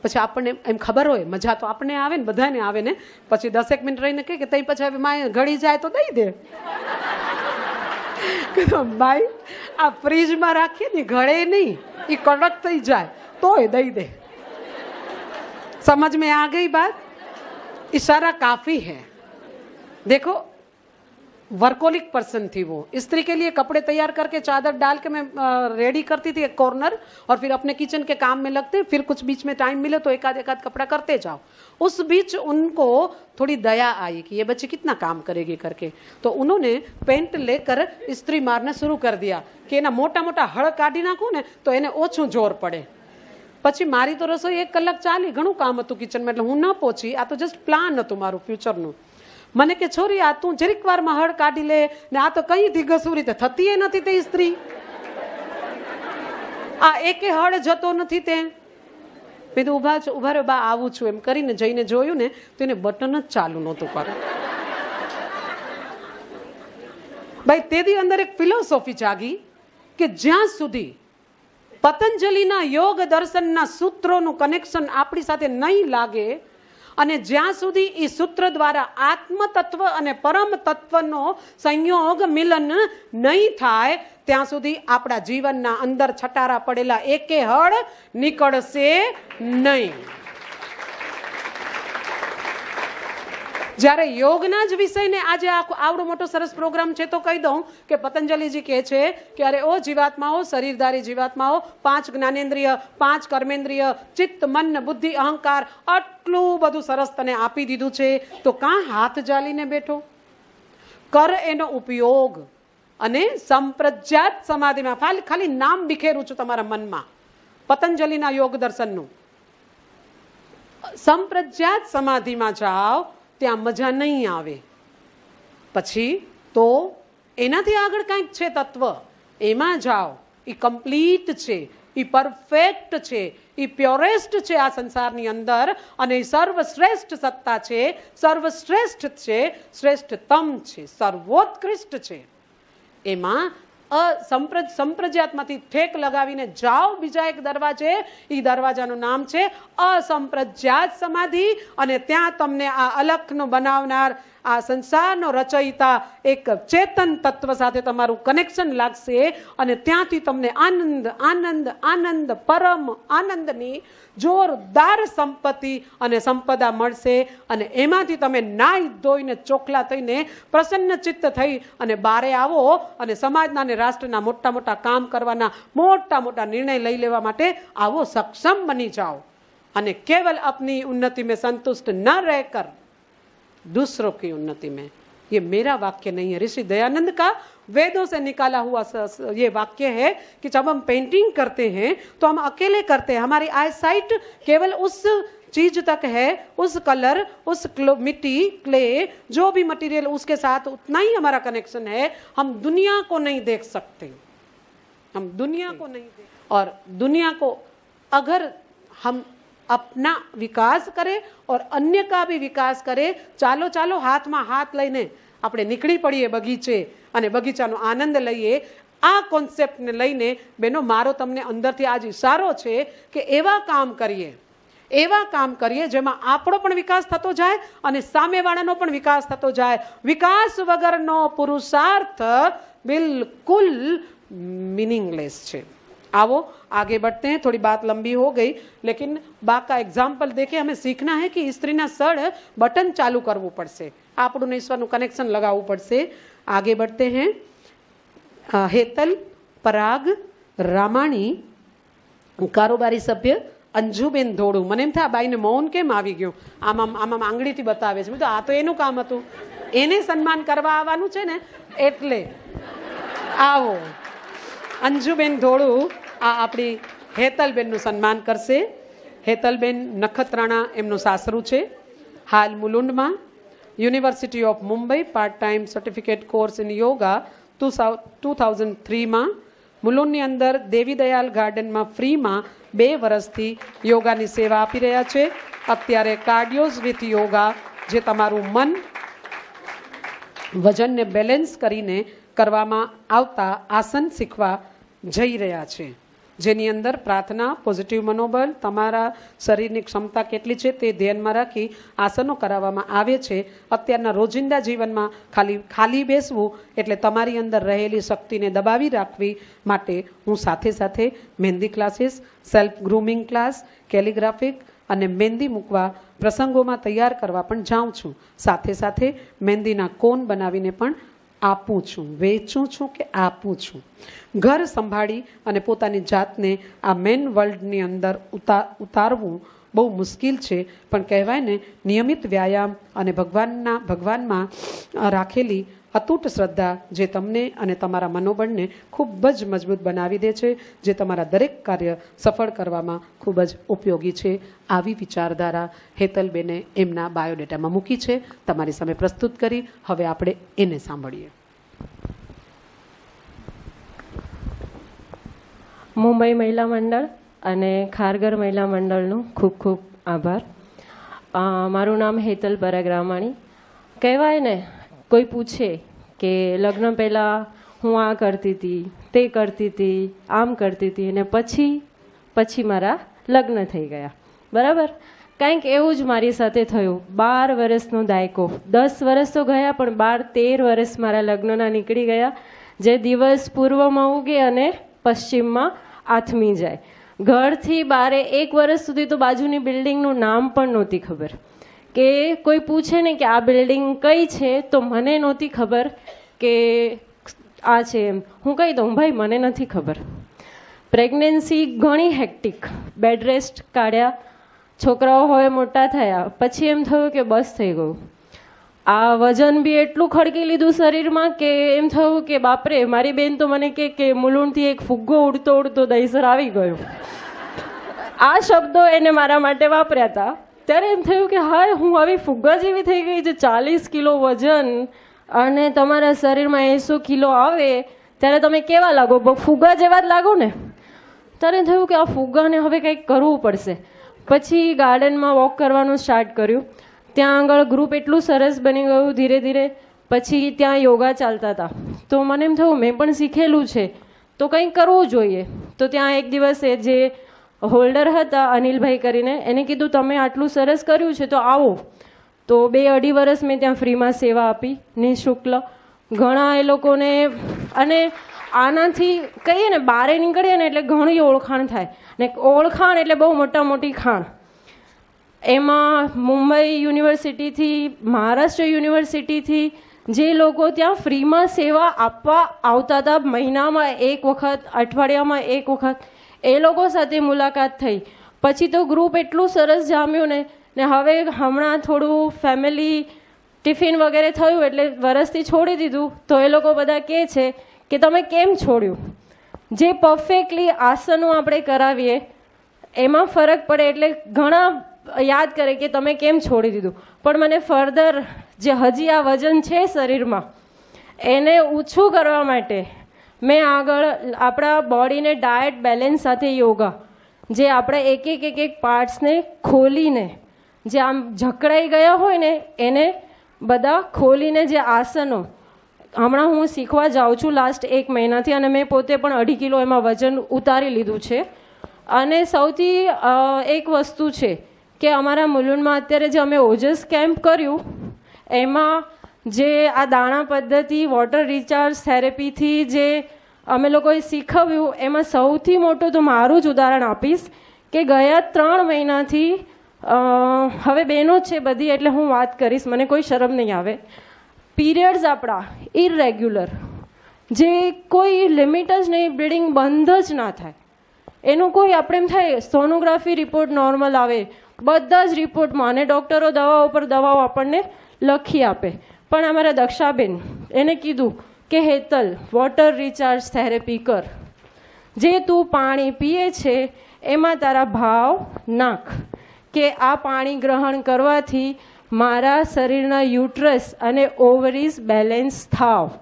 A: પછી આપણને એમ ખબર હોય મજા તો આપણને આવે ને બધાને આવે ને. પછી 10 મિનિટ રહીને કહે કે તઈ પછી હવે માય ઘડી જાય તો દઈ દે. ભાઈ આ ફ્રીજમાં રાખીએ ને ઘડે નહીં, એ કડક થઈ જાય તોય દઈ દે. समझ में आ गई बात? इशारा काफी है. देखो वर्कोलिक पर्सन थी वो. स्त्री के लिए कपड़े तैयार करके चादर डाल के मैं रेडी करती थी एक कॉर्नर और फिर अपने किचन के काम में लगते, फिर कुछ बीच में टाइम मिले तो एक आध कपड़ा करते जाओ. उस बीच उनको थोड़ी दया आई कि ये बच्ची कितना काम करेगी करके, तो उन्होंने पेंट लेकर इस्त्री मारना शुरू कर दिया कि एना मोटा मोटा हळ काढी नाखूं ने तो એને ઓછું જોર પડે. પછી મારી તો રસોઈ 1 કલાક ચાલી, ઘણું કામ હતું કિચનમાં એટલે હું ન પહોંચી. આ તો જસ્ટ પ્લાન હતું મારું ફ્યુચરનું. મને કે છોરી આ તું જરીક વારમાં હળ કાઢી લે ને આ તો કઈ ધીગસું રીતે થતી એ નથી તે સ્ત્રી, આ એકે હળ જતો નથી તે. મેં તો ઉભા રહ્યો બા આવું છું એમ કરીને જઈને જોયું ને તો એને બટન જ ચાલુ નહોતું કર્યું. ભાઈ તેથી અંદર એક ફિલોસોફી જાગી કે જ્યાં સુધી પતંજલિના યોગ દર્શનના સૂત્રોનું કનેક્શન આપણી સાથે નહીં લાગે અને જ્યાં સુધી એ સૂત્ર દ્વારા આત્મ તત્વ અને પરમ તત્વનો સંયોગ મિલન નહીં થાય ત્યાં સુધી આપણા જીવનના અંદર છટારા પડેલા એકે હળ નીકળશે નહીં. જ્યારે યોગના જ વિષયને આજે આવડો મોટો સરસ પ્રોગ્રામ છે તો કહી દઉં કે પતંજલિજી કહે છે કે અરે ઓ જીવાત્માઓ, શરીરધારી જીવાત્માઓ, 5 જ્ઞાનેન્દ્રિય, 5 કર્મેન્દ્રિય, ચિત્ત, મન, બુદ્ધિ, અહંકાર, આટલું બધું સરસ તને આપી દીધું છે તો કાં હાથ જાલીને બેઠો? કર એનો ઉપયોગ. અને સંપ્રજ્ઞાત સમાધિમાં ખાલી નામ બિખેરું છું તમારા મનમાં પતંજલિના યોગ દર્શનનું. સંપ્રજ્ઞાત સમાધિમાં જાઓ ત્યાં મજા નહીં આવે. પછી તો એનાથી આગળ કંઈક છે તત્વ, એમાં જાઓ, એ કમ્પ્લીટ છે. એ પરફેક્ટ છે, એ પ્યોરેસ્ટ છે આ સંસારની અંદર, અને એ સર્વશ્રેષ્ઠ સત્તા છે, સર્વશ્રેષ્ઠ છે, શ્રેષ્ઠતમ છે, સર્વોત્કૃષ્ટ છે. એમાં સંપ્રજ્ઞાતમાંથી ઠેક લગાવીને જાઓ બીજા એક દરવાજે, એ દરવાજાનું નામ છે અસંપ્રજ્ઞાત સમાધિ, અને ત્યાં તમને આ અલખનો બનાવનાર, આ સંસારનો રચયિતા એક ચેતન તત્વ સાથે તમારું કનેક્શન લાગશે, અને ત્યાંથી તમને આનંદ આનંદ આનંદ પરમ આનંદની જોરદાર સંપત્તિ અને સંપદા મળશે. અને એમાંથી તમે નાઈ ધોઈને ચોખલા થઈને પ્રસન્ન ચિત્ત થઈ અને બારે આવો અને સમાજના અને રાષ્ટ્રના મોટા મોટા કામ કરવાના, મોટા મોટા નિર્ણય લઈ લેવા માટે આવો સક્ષમ બની જાઓ. અને केवल अपनी उन्नति में संतुष्ट न रहकर दूसरों की उन्नति में, ये मेरा वाक्य नहीं है, ऋषि दयानंद का वेदों से निकाला हुआ ये वाक्य है कि जब हम पेंटिंग करते हैं तो हम अकेले करते हैं, हमारी आई साइट केवल उस चीज तक है, उस कलर, उस मिट्टी, क्ले, जो भी मटेरियल उसके साथ उतना ही हमारा कनेक्शन है. हम दुनिया को नहीं देख सकते, हम दुनिया को नहीं देख, और दुनिया को अगर हम अपना विकास करें और अन्य का भी विकास करें, चालो चालो हाथ में हाथ लईने આપણે નીકળી પડીએ બગીચે અને બગીચાનો આનંદ લઈએ. આ કોન્સેપ્ટને લઈને બેનો મારો તમને અંદરથી આજ ઇશારો છે કે એવા કામ કરીએ જેમાં આપણો પણ વિકાસ થતો જાય અને સામેવાળાનો પણ વિકાસ થતો જાય. વિકાસ વગરનો પુરુષાર્થ બિલકુલ मीनिंगलेस છે. आओ आगे बढ़ते हैं. थोड़ी बात लंबी हो गई, लेकिन बा का एग्जाम्पल देके हमें सीखना है कि स्त्रीना सड़ बटन चालू करवू पड़से, આપણું ઈશ્વરનું કનેક્શન લગાવવું પડશે. आगे बढ़ते हैं. हेतल पराग रामाणी कारोबारी सभ्य અંજુબેન ધોળું. મને એમ થાય બાઈને મૌન કેમ આવી ગયું, આમ આંગળીથી બતાવે છે. તો આ તો એનું કામ હતું, એને સન્માન કરવા આવવાનું છે ને, એટલે આવો અંજુબેન ધોળું આ આપણી હેતલબેનનું સન્માન કરશે. હેતલબેન નખત્રાણા એમનું સાસરું છે. હાલ મુલુંડમાં university of Mumbai part time certificate course in yoga 2003માં મુલુંડની અંદર દેવી દયાલ ગાર્ડનમાં ફ્રીમાં 2 વર્ષથી યોગાની સેવા આપી રહ્યા છે. અત્યારે કાર્ડિયોઝ વિથ યોગા, જે તમારું મન વજનને બેલેન્સ કરીને કરવામાં આવતા આસન શીખવા જઈ રહ્યા છે, જેની અંદર પ્રાર્થના, પોઝિટિવ મનોબળ, તમારા શરીરની ક્ષમતા કેટલી છે તે ધ્યાનમાં રાખી આસનો કરાવવામાં આવે છે. અત્યારના રોજિંદા જીવનમાં ખાલી બેસવું એટલે તમારી અંદર રહેલી શક્તિને દબાવી રાખવી માટે હું સાથે સાથે મહેંદી ક્લાસીસ, સેલ્ફ ગ્રૂમિંગ ક્લાસ, કેલિગ્રાફિક અને મહેંદી મૂકવા પ્રસંગોમાં તૈયાર કરવા પણ જાઉં છું. સાથે સાથે મહેંદીના કોન બનાવીને પણ આપું છું, વેચું છું કે આપું છું. ઘર સંભાળી અને પોતાની જાતને આ મેન વર્લ્ડની અંદર ઉતારવું બહુ મુશ્કેલ છે, પણ કહેવાય ને નિયમિત વ્યાયામ અને ભગવાનમાં રાખેલી અતૂટ શ્રદ્ધા જે તમને અને તમારા મનોબળને ખૂબ જ મજબૂત બનાવી દે છે, જે તમારા દરેક કાર્ય સફળ કરવામાં ખૂબ જ ઉપયોગી છે. આવી વિચારધારા હેતલબેને એમના બાયોડેટામાં મૂકી છે, તમારી સામે પ્રસ્તુત કરી. હવે આપણે એને સાંભળીએ.
I: મુંબઈ મહિલા મંડળ અને ખારઘર મહિલા મંડળનો ખૂબ ખૂબ આભાર. મારું નામ હેતલ પરાગ રામાણી. કહેવાય ને, કોઈ પૂછે કે લગ્ન પહેલાં હું આ કરતી હતી, તે કરતી હતી, આમ કરતી હતી, અને પછી મારા લગ્ન થઈ ગયા, બરાબર? કંઈક એવું જ મારી સાથે થયું. 12 વર્ષનો દાયકો, 10 વર્ષ તો ગયા પણ 12-13 વર્ષ મારા લગ્નના નીકળી ગયા, જે દિવસ પૂર્વમાં ઉગે અને પશ્ચિમમાં આથમી જાય. ઘરથી બારે 1 વર્ષ સુધી તો બાજુની બિલ્ડિંગનું નામ પણ નહોતી ખબર. કે કોઈ પૂછે ને કે આ બિલ્ડિંગ કઈ છે, તો મને નહોતી ખબર કે આ છે એમ. હું કહી દઉં, ભાઈ મને નથી ખબર. પ્રેગ્નન્સી ઘણી હેક્ટિક, બેડ રેસ્ટ કાઢ્યા, છોકરાઓ હવે મોટા થયા, પછી એમ થયું કે બસ થઈ ગયું. આ વજન બી એટલું ખડકી લીધું શરીરમાં કે એમ થયું કે બાપરે, મારી બેન તો મને કે મુલુંડથી એક ફુગ્ગો ઉડતો ઉડતો દહીસર આવી ગયો. આ શબ્દો એને મારા માટે વાપર્યા હતા. ત્યારે એમ થયું કે હાય, હું આવી ફુગ્ગા જેવી થઈ ગઈ છે. 40 કિલો વજન અને તમારા શરીરમાં 80 કિલો આવે ત્યારે તમે કેવા લાગો? ફુગ્ગા જેવા જ લાગો ને. ત્યારે થયું કે આ ફુગ્ગાને હવે કંઈક કરવું પડશે. પછી ગાર્ડનમાં વોક કરવાનું સ્ટાર્ટ કર્યું. ત્યાં આગળ ગ્રુપ એટલું સરસ બની ગયું ધીરે ધીરે. પછી ત્યાં યોગા ચાલતા હતા, તો મને એમ થયું મેં પણ શીખેલું છે તો કંઈક કરવું જોઈએ. તો ત્યાં એક દિવસે જે હોલ્ડર હતા અનિલભાઈ કરીને, એને કીધું તમે આટલું સરસ કર્યું છે તો આવો. તો 2-2.5 વર્ષ મેં ત્યાં ફ્રીમાં સેવા આપી, નિઃશુલ્ક. ઘણા એ લોકોને, અને આનાથી કહીએ ને બહાર નીકળીએ ને એટલે ઘણી ઓળખાણ થાય, ને ઓળખાણ એટલે બહુ મોટી ખાણ. એમાં મુંબઈ યુનિવર્સિટીથી, મહારાષ્ટ્ર યુનિવર્સિટીથી જે લોકો ત્યાં ફ્રીમાં સેવા આપવા આવતા હતા, મહિનામાં 1 વખત, અઠવાડિયામાં 1 વખત, એ લોકો સાથે મુલાકાત થઈ. પછી તો ગ્રુપ એટલું સરસ જામ્યું ને હવે હમણાં થોડું ફેમિલી ટિફિન વગેરે થયું એટલે વરસથી છોડી દીધું. તો એ લોકો બધા કહે છે કે તમે કેમ છોડ્યું? જે પરફેક્ટલી આસનો આપણે કરાવીએ એમાં ફરક પડે, એટલે ઘણા યાદ કરે કે તમે કેમ છોડી દીધું. પણ મને ફર્ધર જે હજી આ વજન છે શરીરમાં એને ઓછું કરવા માટે મેં આગળ આપણા બોડીને ડાયટ બેલેન્સ સાથે યોગા, જે આપણે એક પાર્ટ્સને ખોલીને, જે આમ જકડાઈ ગયા હોય ને એને બધા ખોલીને જે આસનો હમણાં હું શીખવા જાઉં છું લાસ્ટ 1 મહિનાથી, અને મેં પોતે પણ 2.5 કિલો એમાં વજન ઉતારી લીધું છે. અને સૌથી એક વસ્તુ છે કે અમારા મુલુંડમાં અત્યારે જે અમે ઓજસ કેમ્પ કર્યું એમાં જે આ દાણા પદ્ધતિ, વોટર રિચાર્જ થેરેપીથી જે અમે લોકોએ શીખવ્યું, એમાં સૌથી મોટું તો મારું જ ઉદાહરણ આપીશ કે ગયા 3 મહિનાથી, હવે બહેનો જ છે બધી એટલે હું વાત કરીશ, મને કોઈ શરમ નહીં આવે, પીરિયડ્સ આપણા ઇરેગ્યુલર, જે કોઈ લિમિટ જ નહીં, બ્લીડિંગ બંધ જ ના થાય, એનું કોઈ આપણે એમ થાય સોનોગ્રાફી રિપોર્ટ નોર્મલ આવે, બધા જ રિપોર્ટમાં, અને ડૉક્ટરો દવાઓ પર દવાઓ આપણને લખી આપે. પણ અમારા દક્ષાબેન એને કીધું કે હેતલ વોટર રિચાર્જ થેરેપી કર, જે તું પાણી પીએ છે એમાં તારા ભાવ નાખ, કે આ પાણી ગ્રહણ કરવાથી મારા શરીરના યુટ્રસ અને ઓવરીઝ બેલેન્સ થાવ,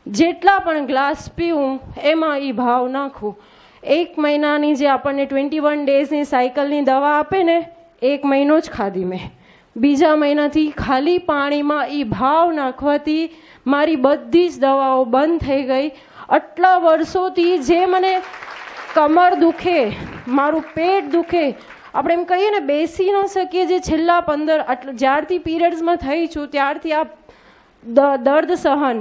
I: જેટલા પણ ગ્લાસ પીવું એમાં એ ભાવ નાખું. 1 મહિનાની જે આપણને 21 ડેઝની સાયકલની દવા આપે ને, 1 મહિનો જ ખાધી મેં. બીજા મહિનાથી ખાલી પાણીમાં એ ભાવ નાખવાથી મારી બધી જ દવાઓ બંધ થઈ ગઈ. આટલા વર્ષોથી જે મને કમર દુખે, મારું પેટ દુખે, આપણે એમ કહીએ ને બેસી ન શકીએ, જે છેલ્લા 15 જ્યારથી પીરિયડ્સમાં થઈ છું ત્યારથી આ દર્દ સહન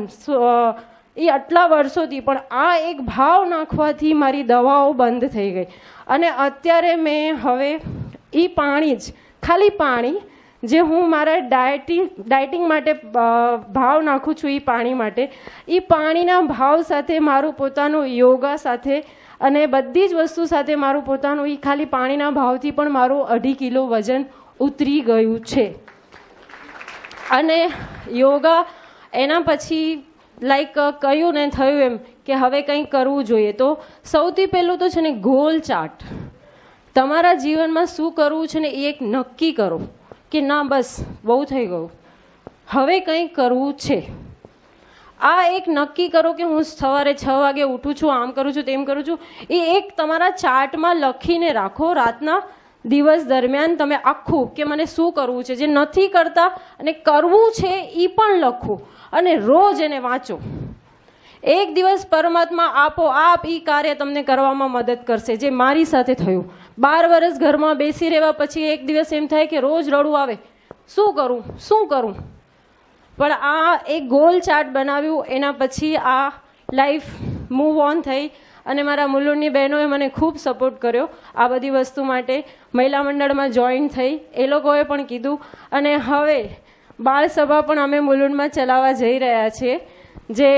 I: એ આટલા વર્ષોથી, પણ આ એક ભાવ નાખવાથી મારી દવાઓ બંધ થઈ ગઈ. અને અત્યારે મેં હવે એ પાણી જ, ખાલી પાણી જે હું મારા ડાયટિંગ માટે ભાવ નાખું છું, એ પાણી માટે, એ પાણીના ભાવ સાથે મારું પોતાનું યોગા સાથે અને બધી જ વસ્તુ સાથે મારું પોતાનું, એ ખાલી પાણીના ભાવથી પણ મારું 2.5 કિલો વજન ઉતરી ગયું છે. અને યોગા એના પછી લાઈક કહ્યું ને થયું એમ કે હવે કંઈક કરવું જોઈએ. તો સૌથી પહેલું તો છે ને ગોલ ચાર્ટ, તમારા જીવનમાં શું કરવું છે ને એ એક નક્કી કરો કે ના બસ બહુ થઈ ગયું, હવે કંઈક કરવું છે. આ એક નક્કી કરો કે હું સવારે 6 વાગે ઉઠું છું, આમ કરું છું, તેમ કરું છું, એ એક તમારા ચાર્ટમાં લખીને રાખો. રાતના દિવસ દરમિયાન તમે આખું કે મને શું કરવું છે, જે નથી કરતા અને કરવું છે એ પણ લખો, અને રોજ એને વાંચો. એક દિવસ પરમાત્મા આપોઆપ એ કાર્ય તમને કરવામાં મદદ કરશે, જે મારી સાથે થયું. 12 વર્ષ ઘરમાં બેસી રહેવા પછી એક દિવસ એમ થાય કે રોજ રડવું આવે, શું કરું. પણ આ એક ગોલ ચાર્ટ બનાવ્યું, એના પછી આ લાઈફ મૂવ ઓન થઈ. અને મારા મુલુંડની બહેનોએ મને ખૂબ સપોર્ટ કર્યો આ બધી વસ્તુ માટે. મહિલા મંડળમાં જોઈન થઈ, એ લોકોએ પણ કીધું. અને હવે બાળ સભા પણ અમે મુલુંડમાં ચલાવવા જઈ રહ્યા છીએ. જે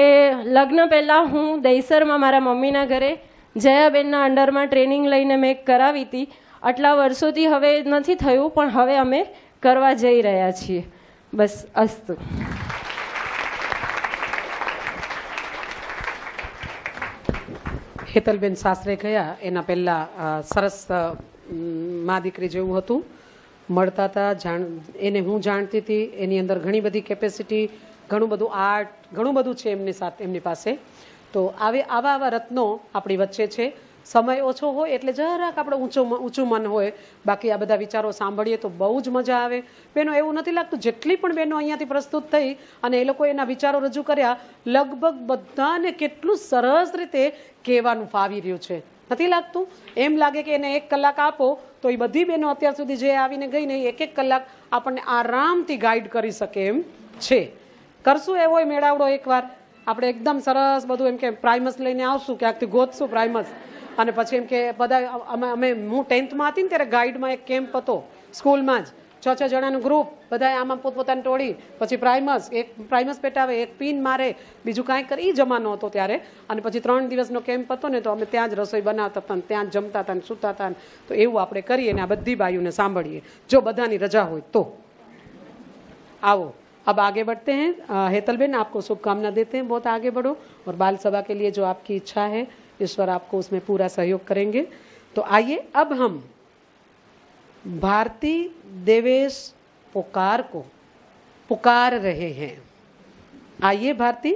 I: લગ્ન પહેલાં હું દહીસરમાં મારા મમ્મીના ઘરે જયાબેનના અંડરમાં ટ્રેનિંગ લઈને મેં કરાવી હતી. આટલા વર્ષોથી હવે નથી થયું, પણ હવે અમે કરવા જઈ રહ્યા છીએ. બસ અસ્તુ.
A: હેતલબેન સાસરે ગયા એના પહેલાં સરસ મા દીકરી જેવું હતું, મળતા હતા, એને હું જાણતી હતી, એની અંદર ઘણી બધી કેપેસિટી, ઘણું બધું આર્ટ, ઘણું બધું છે એમની પાસે. તો આવા રત્નો આપણી વચ્ચે છે. સમય ઓછો હોય એટલે જરાક આપણે ઊંચું મન હોય, બાકી આ બધા વિચારો સાંભળીએ તો બહુ જ મજા આવે. બેનો એવું નથી લાગતું જેટલી પણ બહેનો અહીંયાથી પ્રસ્તુત થઈ અને એ લોકો એના વિચારો રજૂ કર્યા, લગભગ બધાને કેટલું સરસ રીતે કહેવાનું ફાવી રહ્યું છે, નથી લાગતું? એમ લાગે કે એને 1 કલાક આપો તો એ બધી બહેનો અત્યાર સુધી જે આવીને ગઈ ને 1-1 કલાક આપણને આરામથી ગાઈડ કરી શકે એમ છે. કરશું એવો મેળાવડો એકવાર આપણે એકદમ સરસ બધું એમ કે પ્રાઇમસ લઈને આવશું, ક્યાંકથી ગોતશું પ્રાઇમસ, અને પછી એમ કે બધા હું 10th માં હતી ને ત્યારે ગાઈડમાં એક કેમ્પ હતો સ્કૂલમાં જ, 6 જણાનું ગ્રુપ, બધા આમાં પોતપોતાની ટોળી, પછી પ્રાઇમસ, એક પ્રાઇમસ પેટાવે, એક પિન મારે, બીજું કાંઈ કરે, એ જમાનો હતો ત્યારે. અને પછી 3 દિવસનો કેમ્પ હતો ને તો અમે ત્યાં જ રસોઈ બનાવતા હતા, ત્યાં જ જમતા હતા ને સૂતા હતા. તો એવું આપણે કરીએ ને આ બધી બાઈઓને સાંભળીએ જો બધાની રજા હોય તો. आओ अब आगे बढ़ते हैं. हेतल बेन आपको शुभकामना देते हैं, बहुत आगे बढ़ो और बाल सभा के लिए जो आपकी इच्छा है ईश्वर आपको उसमें पूरा सहयोग करेंगे. तो आइए अब हम भारती देवेश पुकार को पुकार रहे हैं. आइए भारती.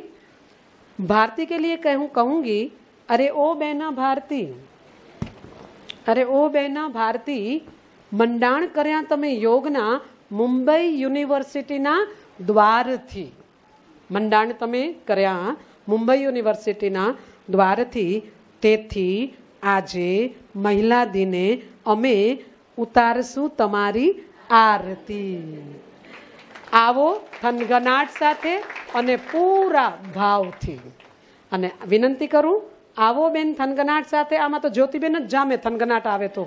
A: भारती के लिए कहूंगी अरे ओ बहना भारती, अरे ओ बहना भारती, મંડાણ કર્યા તમે યોગના મુંબઈ યુનિવર્સિટીના દ્વારથી. મંડાણ તમે કર્યા મુંબઈ યુનિવર્સિટીના દ્વારથી. તેથી આજે મહિલા દિને અમે ઉતારશું તમારી આરતી. આવો થનગનાટ સાથે અને પૂરા ભાવથી. અને વિનંતી કરું, આવો બેન થનગનાટ સાથે. આમાં તો જ્યોતિબેન જ જામે થનગનાટ આવે તો.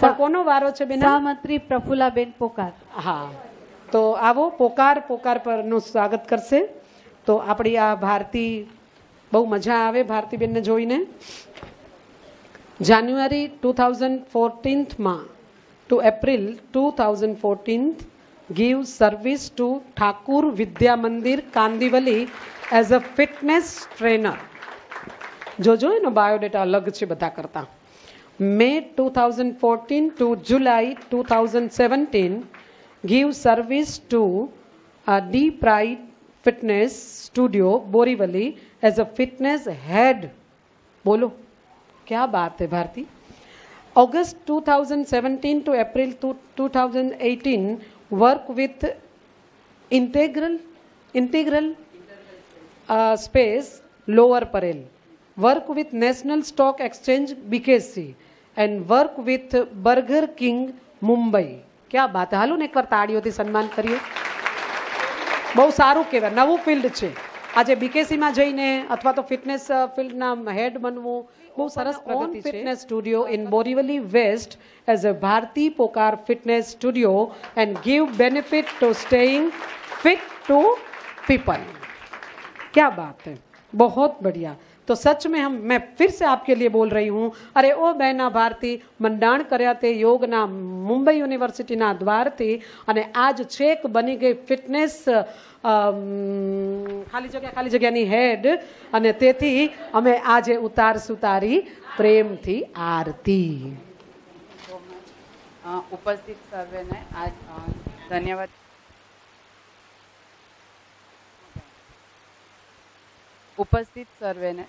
A: પણ કોનો વારો છે બેન?
E: સહમંત્રી પ્રફુલ્લાબેન પોકાર.
A: હા, તો આવો પોકાર પરનું સ્વાગત કરશે. તો આપણી આ ભારતી, બહુ મજા આવે ભારતીબેનને જોઈને. જાન્યુઆરી 2014માં to April 2014 give service to Thakur Vidya Mandir Kandivali as a fitness trainer. જોજો એનો બાયોડેટા અલગ છે બધા કરતા. May 2014 to July 2017 give service to D Pride Fitness Studio Borivali as a fitness head. बोलो क्या बात है Bharti. August 2017 to April 2018 work with integral space Lower Parel. Work with National Stock Exchange BKC and work with Burger King Mumbai. क्या बात है. हालो ने एक बार ताड़ीओथी सन्मान करिए. બહુ સારું કહેવાય, નવું ફિલ્ડ છે. આજે બીકેસીમાં જઈને અથવા તો ફિટનેસ ફિલ્ડના હેડ બનવું બહુ સરસ પ્રગતિ છે. Fitness studio in Borivali west as a Bharati Pokar fitness studio and give benefit to staying fit to people. क्या बात है, बहुत बढ़िया. तो सच में मैं फिर से आपके लिए बोल रही हूँ, अरे ओ बहना भारती, मंडाण કર્યા તે યોગના મુંબઈ યુનિવર્સિટીના દ્વારથી અને આજ છેક બની ગઈ ફિટનેસ ખાલી જગ્યાની હેડ. અને તેથી અમે આજે ઉતારશું તારી પ્રેમથી આરતી.
J: ઉપસ્થિત સર્વેને આજ ધન્યવાદ. ઉપસ્થિત સર્વેને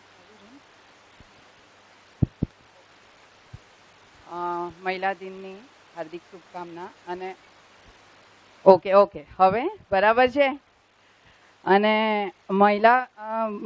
J: મહિલા દિનની હાર્દિક શુભકામના. અને ઓકે હવે બરાબર છે. અને મહિલા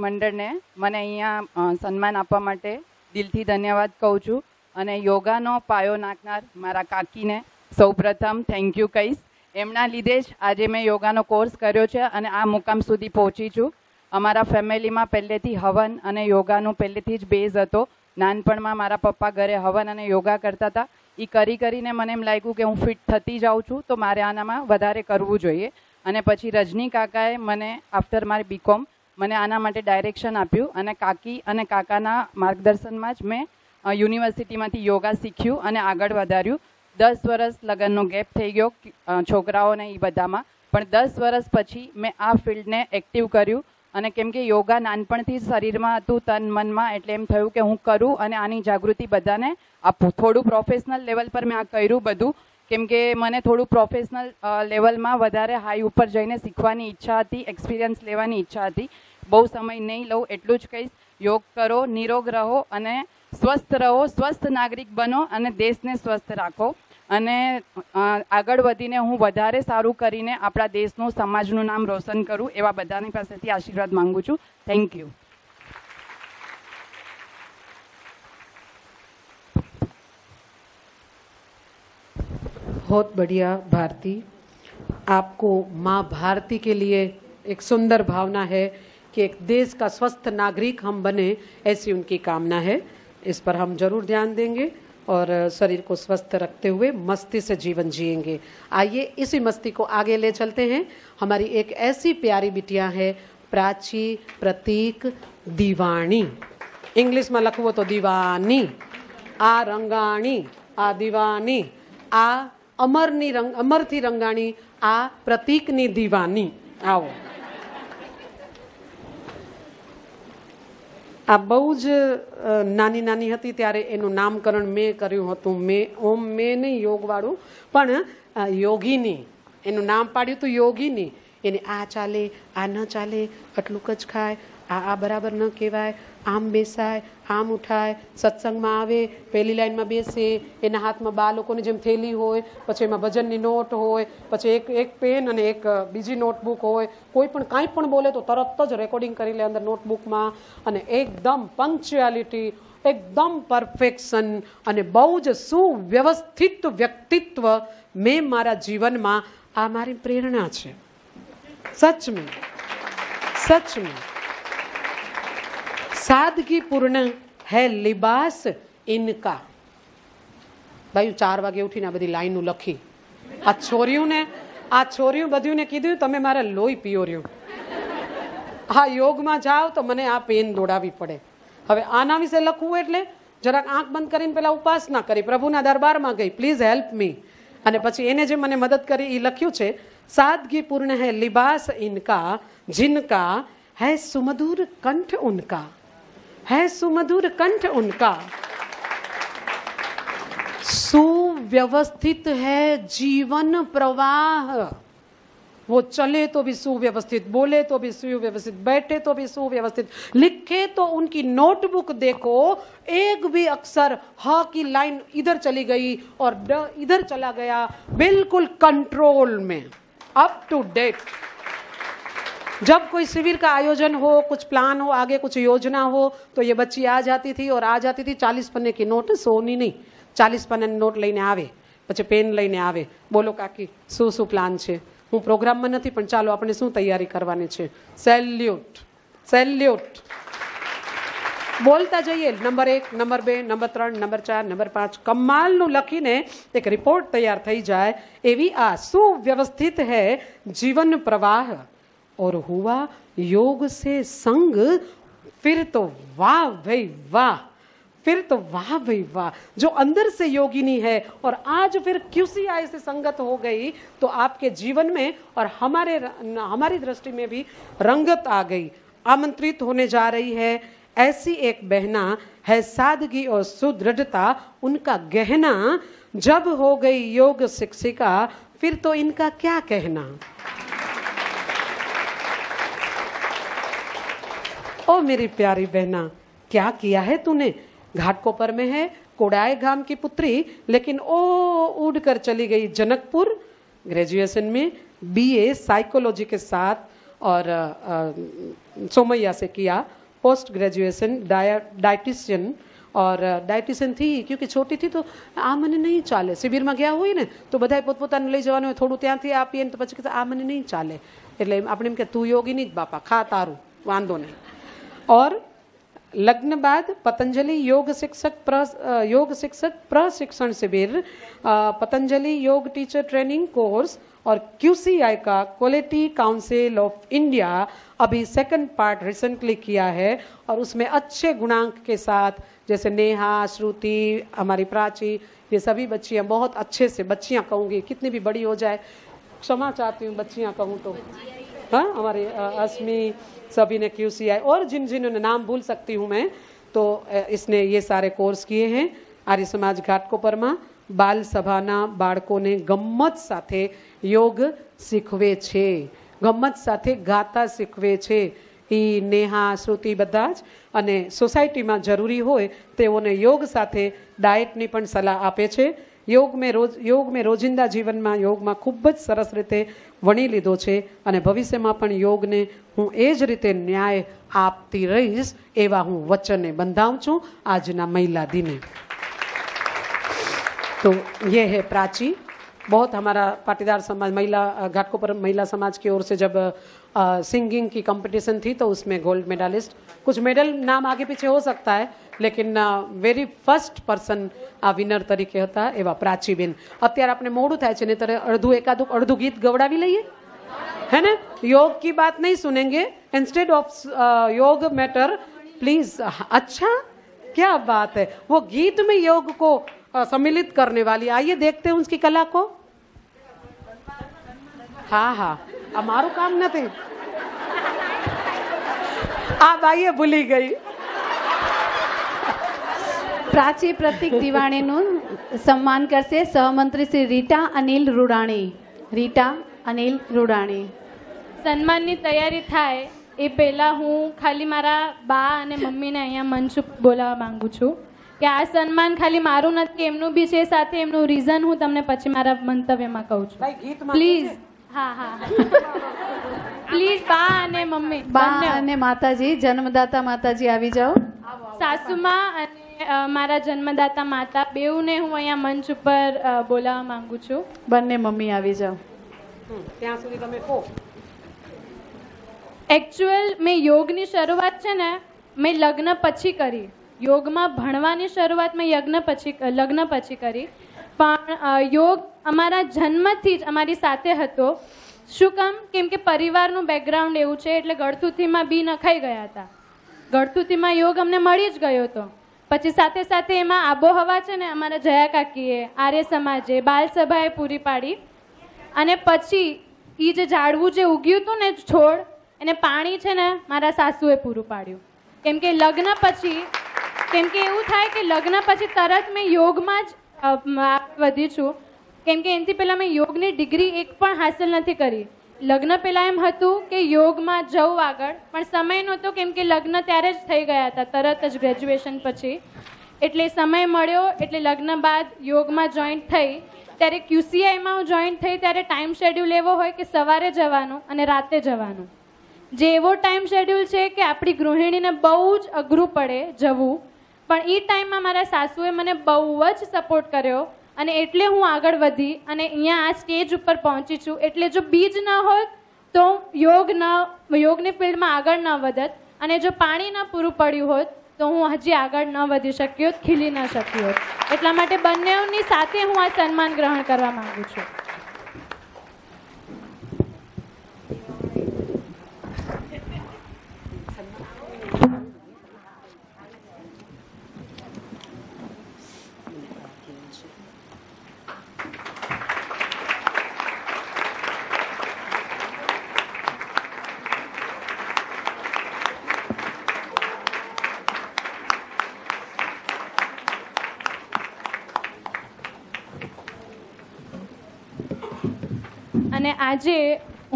J: મંડળને મને અહીંયા સન્માન આપવા માટે દિલથી ધન્યવાદ કહું છું. અને યોગાનો પાયો નાખનાર મારા કાકીને સૌપ્રથમ થેન્ક યુ કહીશ. એમના લીધે જ આજે મેં યોગાનો કોર્સ કર્યો છે અને આ મુકામ સુધી પહોંચી છું. અમારા ફેમિલીમાં પહેલેથી હવન અને યોગાનું પહેલેથી જ બેઝ હતો. નાનપણમાં મારા પપ્પા ઘરે હવન અને યોગા કરતા હતા. એ કરીને મને એમ લાગ્યું કે હું ફિટ થતી જાઉં છું તો મારે આનામાં વધારે કરવું જોઈએ. અને પછી રજની કાકાએ મને આફ્ટર મારી બીકોમ મને આના માટે ડાયરેક્શન આપ્યું અને કાકી અને કાકાના માર્ગદર્શનમાં જ મેં યુનિવર્સિટીમાંથી યોગા શીખ્યું અને આગળ વધાર્યું. 10 વર્ષ લગ્નનો ગેપ થઈ ગયો છોકરાઓને એ બધામાં, પણ 10 વર્ષ પછી મેં આ ફિલ્ડને એક્ટિવ કર્યું. અને કેમ કે યોગા નાનપણથી જ શરીરમાં હતું, તન મનમાં, એટલે એમ થયું કે હું કરું અને આની જાગૃતિ બધાને આપું. થોડું પ્રોફેશનલ લેવલ પર મેં આ કર્યું બધું, કેમ કે મને થોડું પ્રોફેશનલ લેવલમાં વધારે હાઈ ઉપર જઈને શીખવાની ઈચ્છા હતી, એક્સપિરિયન્સ લેવાની ઈચ્છા હતી. બહુ સમય નહીં લઉં એટલું જ કહીશ. યોગ કરો, નિરોગ રહો અને સ્વસ્થ રહો, સ્વસ્થ નાગરિક બનો અને દેશને સ્વસ્થ રાખો. અને આગળ વધીને હું વધારે સારું કરીને આપણા દેશનું, સમાજનું નામ રોશન કરું એવા બધાની પાસેથી આશીર્વાદ માંગુ છું. Thank you.
A: बहुत बढ़िया भारती. आपको माँ भारती के लिए एक सुंदर भावना है कि एक देश का स्वस्थ नागरिक हम बने, ऐसी उनकी कामना है. इस पर हम जरूर ध्यान देंगे और शरीर को स्वस्थ रखते हुए मस्ती से जीवन जिएंगे. आइए इसी मस्ती को आगे ले चलते हैं. हमारी एक ऐसी प्यारी बिटिया है प्राची, प्रतीक, दीवानी. इंग्लिश में लखवो तो दीवानी, आ रंगाणी, आ दीवानी, आ अमरथी रंगाणी, आ प्रतीकनी दीवानी. आओ. આ બહુ જ નાની નાની હતી ત્યારે એનું નામકરણ મેં કર્યું હતું. ઓમ મેં નહીં યોગવાળું, પણ યોગીની એનું નામ પાડ્યું હતું. યોગીની એને આ ચાલે, આ ન ચાલે, આટલું જ ખાય, આ બરાબર ન કહેવાય, આમ બેસાય, આમ ઉઠાય, સત્સંગમાં આવે, પહેલી લાઈનમાં બેસે, એના હાથમાં બાળકોની જેમ થેલી હોય, પછી એમાં ભજનની નોટ હોય, પછી એક પેન અને એક બીજી નોટબુક હોય. કોઈ પણ કાંઈ પણ બોલે તો તરત જ રેકોર્ડિંગ કરી લે અંદર નોટબુકમાં. અને એકદમ પંક્ચ્યુઆલિટી, એકદમ પરફેક્શન અને બહુ જ સુવ્યવસ્થિત વ્યક્તિત્વ મેં મારા જીવનમાં, આ મારી પ્રેરણા છે. સચ में सच में सादगी पूर्ण है लिबास इनका. भाई 4 વાગે ઉઠીને આ બધી લાઈનો લખી. આ છોરીઓ બધું કીધું તમે મારા લોહી પીઓર્યું. આ યોગમાં જાઓ તો મને આ પેન દોડાવી પડે. હવે આના વિશે લખવું એટલે જરાક આંખ બંધ કરીને પેલા ઉપાસના કરી, પ્રભુના દરબારમાં ગઈ, પ્લીઝ હેલ્પ મી. અને પછી એને જે મને મદદ કરી એ લખ્યું છે, सादगी पूर्ण है लिबास इनका, जिनका है सुमधुर कंठ उनका, है सुमधुर कंठ उनका. सुव्यवस्थित है जीवन प्रवाह. वो चले तो भी सुव्यवस्थित, बोले तो भी सुव्यवस्थित, बैठे तो भी सुव्यवस्थित, लिखे तो उनकी नोटबुक देखो, एक भी अक्षर ह की लाइन इधर चली गई और ड इधर चला गया, बिल्कुल कंट्रोल में, अप टू डेट. जब कोई शिविर का आयोजन हो, कुछ प्लान हो, आगे कुछ योजना हो, तो ये बच्ची आ जाती थी और आ जाती थी 40 पन्ने की नोट, सोनी नहीं, 40 पन्ने नोट લઈને આવે, પછી પેન લઈને આવે. બોલો કાકી શું પ્લાન છે? હું પ્રોગ્રામમાં નથી, પણ ચાલો આપણે શું તૈયારી કરવાની છે. Salute, salute. બોલતા જઈએ. Number 1, number 2, number 3, number 4, number 5. કમાલનું લખીને એક રિપોર્ટ તૈયાર થઈ જાય એવી આ સુવ્યવસ્થિત है जीवन प्रवाह. और हुआ योग से संग, फिर तो वाह भाई वाह, फिर तो वाह भाई वाह. जो अंदर से योगिनी है और आज फिर QCI से संगत हो गई तो आपके जीवन में और हमारी दृष्टि में भी रंगत आ गई. आमंत्रित होने जा रही है ऐसी एक बहना है सादगी और सुदृढ़ता उनका गहना. जब हो गई योग शिक्षिका, फिर तो इनका क्या कहना. ओ मेरी प्यारी बहना, क्या किया है तूने. घाटकोपर में है, कोडाई गांव की पुत्री, लेकिन ओ उड़ कर चली गई जनकपुर. ग्रेजुएशन में BA साइकोलॉजी के साथ और सोमैया से किया. पोस्ट ग्रेजुएशन डायटिशियन, और डायटिशियन थी क्योंकि छोटी थी तो आ मने नहीं चाले. शिविर में गया हुई ने तो बधाए पोतपोताने लई जवानुं होय, थोड़ું ત્યાંથી આપીએ ને તો પછી આ મને નહીં ચાલે. એટલે આપણે એમ કે તું યોગી નહીં જ બાપા, ખા તારું, વાંધો નહીં. और लग्न बाद पतंजलि योग शिक्षक प्रशिक्षण शिविर, पतंजलि योग टीचर ट्रेनिंग कोर्स और QCI का क्वालिटी काउंसिल ऑफ इंडिया अभी 2nd पार्ट रिसेंटली किया है. और उसमें अच्छे गुणांक के साथ, जैसे नेहा, श्रुति, हमारी प्राची, ये सभी बच्चियां बहुत अच्छे से, बच्चियां कहूँगी, कितनी भी बड़ी हो जाए क्षमा चाहती हूँ, बच्चियां कहूँ तो, हाँ, हमारे अस्मी, सभी ने QCI और जिन्होंने नाम भूल सकती हूँ मैं, तो इसने ये सारे कोर्स किए हैं. आर्य समाज घाटकोपरमा बाल सभाना बाळकोने गम्मत साथे योग શીખવે છે, ગમ્મત સાથે ગાતા શીખવે છે. એ નેહા, શ્રુતિ બધા જ અને સોસાયટીમાં જરૂરી હોય તેઓને યોગ સાથે ડાયટની પણ સલાહ આપે છે. યોગ મેં રોજિંદા જીવનમાં યોગમાં ખૂબ જ સરસ રીતે વણી લીધો છે અને ભવિષ્યમાં પણ યોગને હું એ જ રીતે ન્યાય આપતી રહીશ એવા હું વચને બંધાવું છું આજના મહિલા દિને. तो ये है प्राची. बहुत हमारा पाटीदार समाज महिला घाटकोपर महिला समाज की ओर से जब सिंगिंग की कंपटीशन थी तो उसमें गोल्ड मेडलिस्ट, कुछ मेडल नाम आगे पीछे हो सकता है लेकिन वेरी फर्स्ट पर्सन आ विनर तरीके હતા એવા પ્રાચીબેન. અત્યારે આપણે મોડું થાય છે નહીતર અડધું ગીત ગવડાવી લઈએ, है ना. योग की बात नहीं सुनेंगे, इंस्टेड ऑफ योग मैटर प्लीज. अच्छा, क्या बात है. वो गीत में योग को सम्मिलित करने वाली, आइए देखते हैं उसकी कला को. हाँ हाँ, हमारू काम नहीं. आप आइए, भूली गई.
E: પ્રાચી પ્રતિક દિવાણીનું સન્માન કરશે સહમંત્રી શ્રી રીટા અનિલ રૂડાણી. રીટા અનિલ રૂડાણી.
K: સન્માનની તૈયારી થાય એ પહેલાં હું ખાલી મારા બા અને મમ્મીને અહીંયા મંચ ઉપર બોલાવવા માંગુ છું કે આ સન્માન ખાલી મારું નથી, એમનું બી છે. સાથે એમનું રીઝન હું તમને પછી મારા મંતવ્યમાં કહું છું. પ્લીઝ. હા હા પ્લીઝ બા અને મમ્મી,
E: બા અને માતાજી, જન્મદાતા માતાજી આવી જાઓ.
K: સાસુમાં અને મારા જન્મદાતા માતા બેઉને હું અહીંયા મંચ ઉપર બોલાવવા માંગુ છું.
E: બંને મમ્મી આવી જાઓ.
A: ત્યાં સુધી તમે કહો.
K: એકચ્યુઅલ મેં યોગની શરૂઆત છે ને મેં લગ્ન પછી કરી. યોગમાં ભણવાની શરૂઆત મેં લગ્ન પછી કરી. પણ યોગ અમારા જન્મથી જ અમારી સાથે હતો. શું કામ? કેમ કે પરિવારનું બેકગ્રાઉન્ડ એવું છે એટલે ગળથુથીમાં બી નખાઈ ગયા હતા. ગળથુથીમાં યોગ અમને મળી જ ગયો હતો. પછી સાથે સાથે એમાં આબોહવા છે ને અમારા જયા કાકીએ, આર્ય સમાજે, બાલ સભાએ પૂરી પાડી. અને પછી એ જે ઝાડવું જે ઉગ્યું હતું ને છોડ, એને પાણી છે ને મારા સાસુએ પૂરું પાડ્યું. કેમ કે લગ્ન પછી એવું થાય કે લગ્ન પછી તરત મેં યોગમાં જ વધી છું. કેમ કે એનાથી પહેલાં મેં યોગની ડિગ્રી એક પણ હાંસલ નથી કરી. લગ્ન પહેલાં એમ હતું કે યોગમાં જવું આગળ, પણ સમય નહોતો કેમ કે લગ્ન ત્યારે જ થઈ ગયા હતા, તરત જ ગ્રેજ્યુએશન પછી. એટલે સમય મળ્યો એટલે લગ્ન બાદ યોગમાં જોઈન્ટ થઈ. ત્યારે QCIમાં હું જોઈન્ટ થઈ ત્યારે ટાઈમ શેડ્યુલ એવો હોય કે સવારે જવાનું અને રાતે જવાનું. જે એવો ટાઈમ શેડ્યુલ છે કે આપણી ગૃહિણીને બહુ જ અઘરું પડે જવું. પણ એ ટાઈમમાં મારા સાસુએ મને બહુ જ સપોર્ટ કર્યો અને એટલે હું આગળ વધી અને અહીંયા આ સ્ટેજ ઉપર પહોંચી છું. એટલે જો બીજ ન હોત તો યોગની ફિલ્ડમાં આગળ ન વધત અને જો પાણી ન પૂરું પડ્યું હોત તો હું હજી આગળ ન વધી શકી હોત, ખીલી ન શકી હોત. એટલા માટે બંનેની સાથે હું આ સન્માન ગ્રહણ કરવા માંગુ છું. અને આજે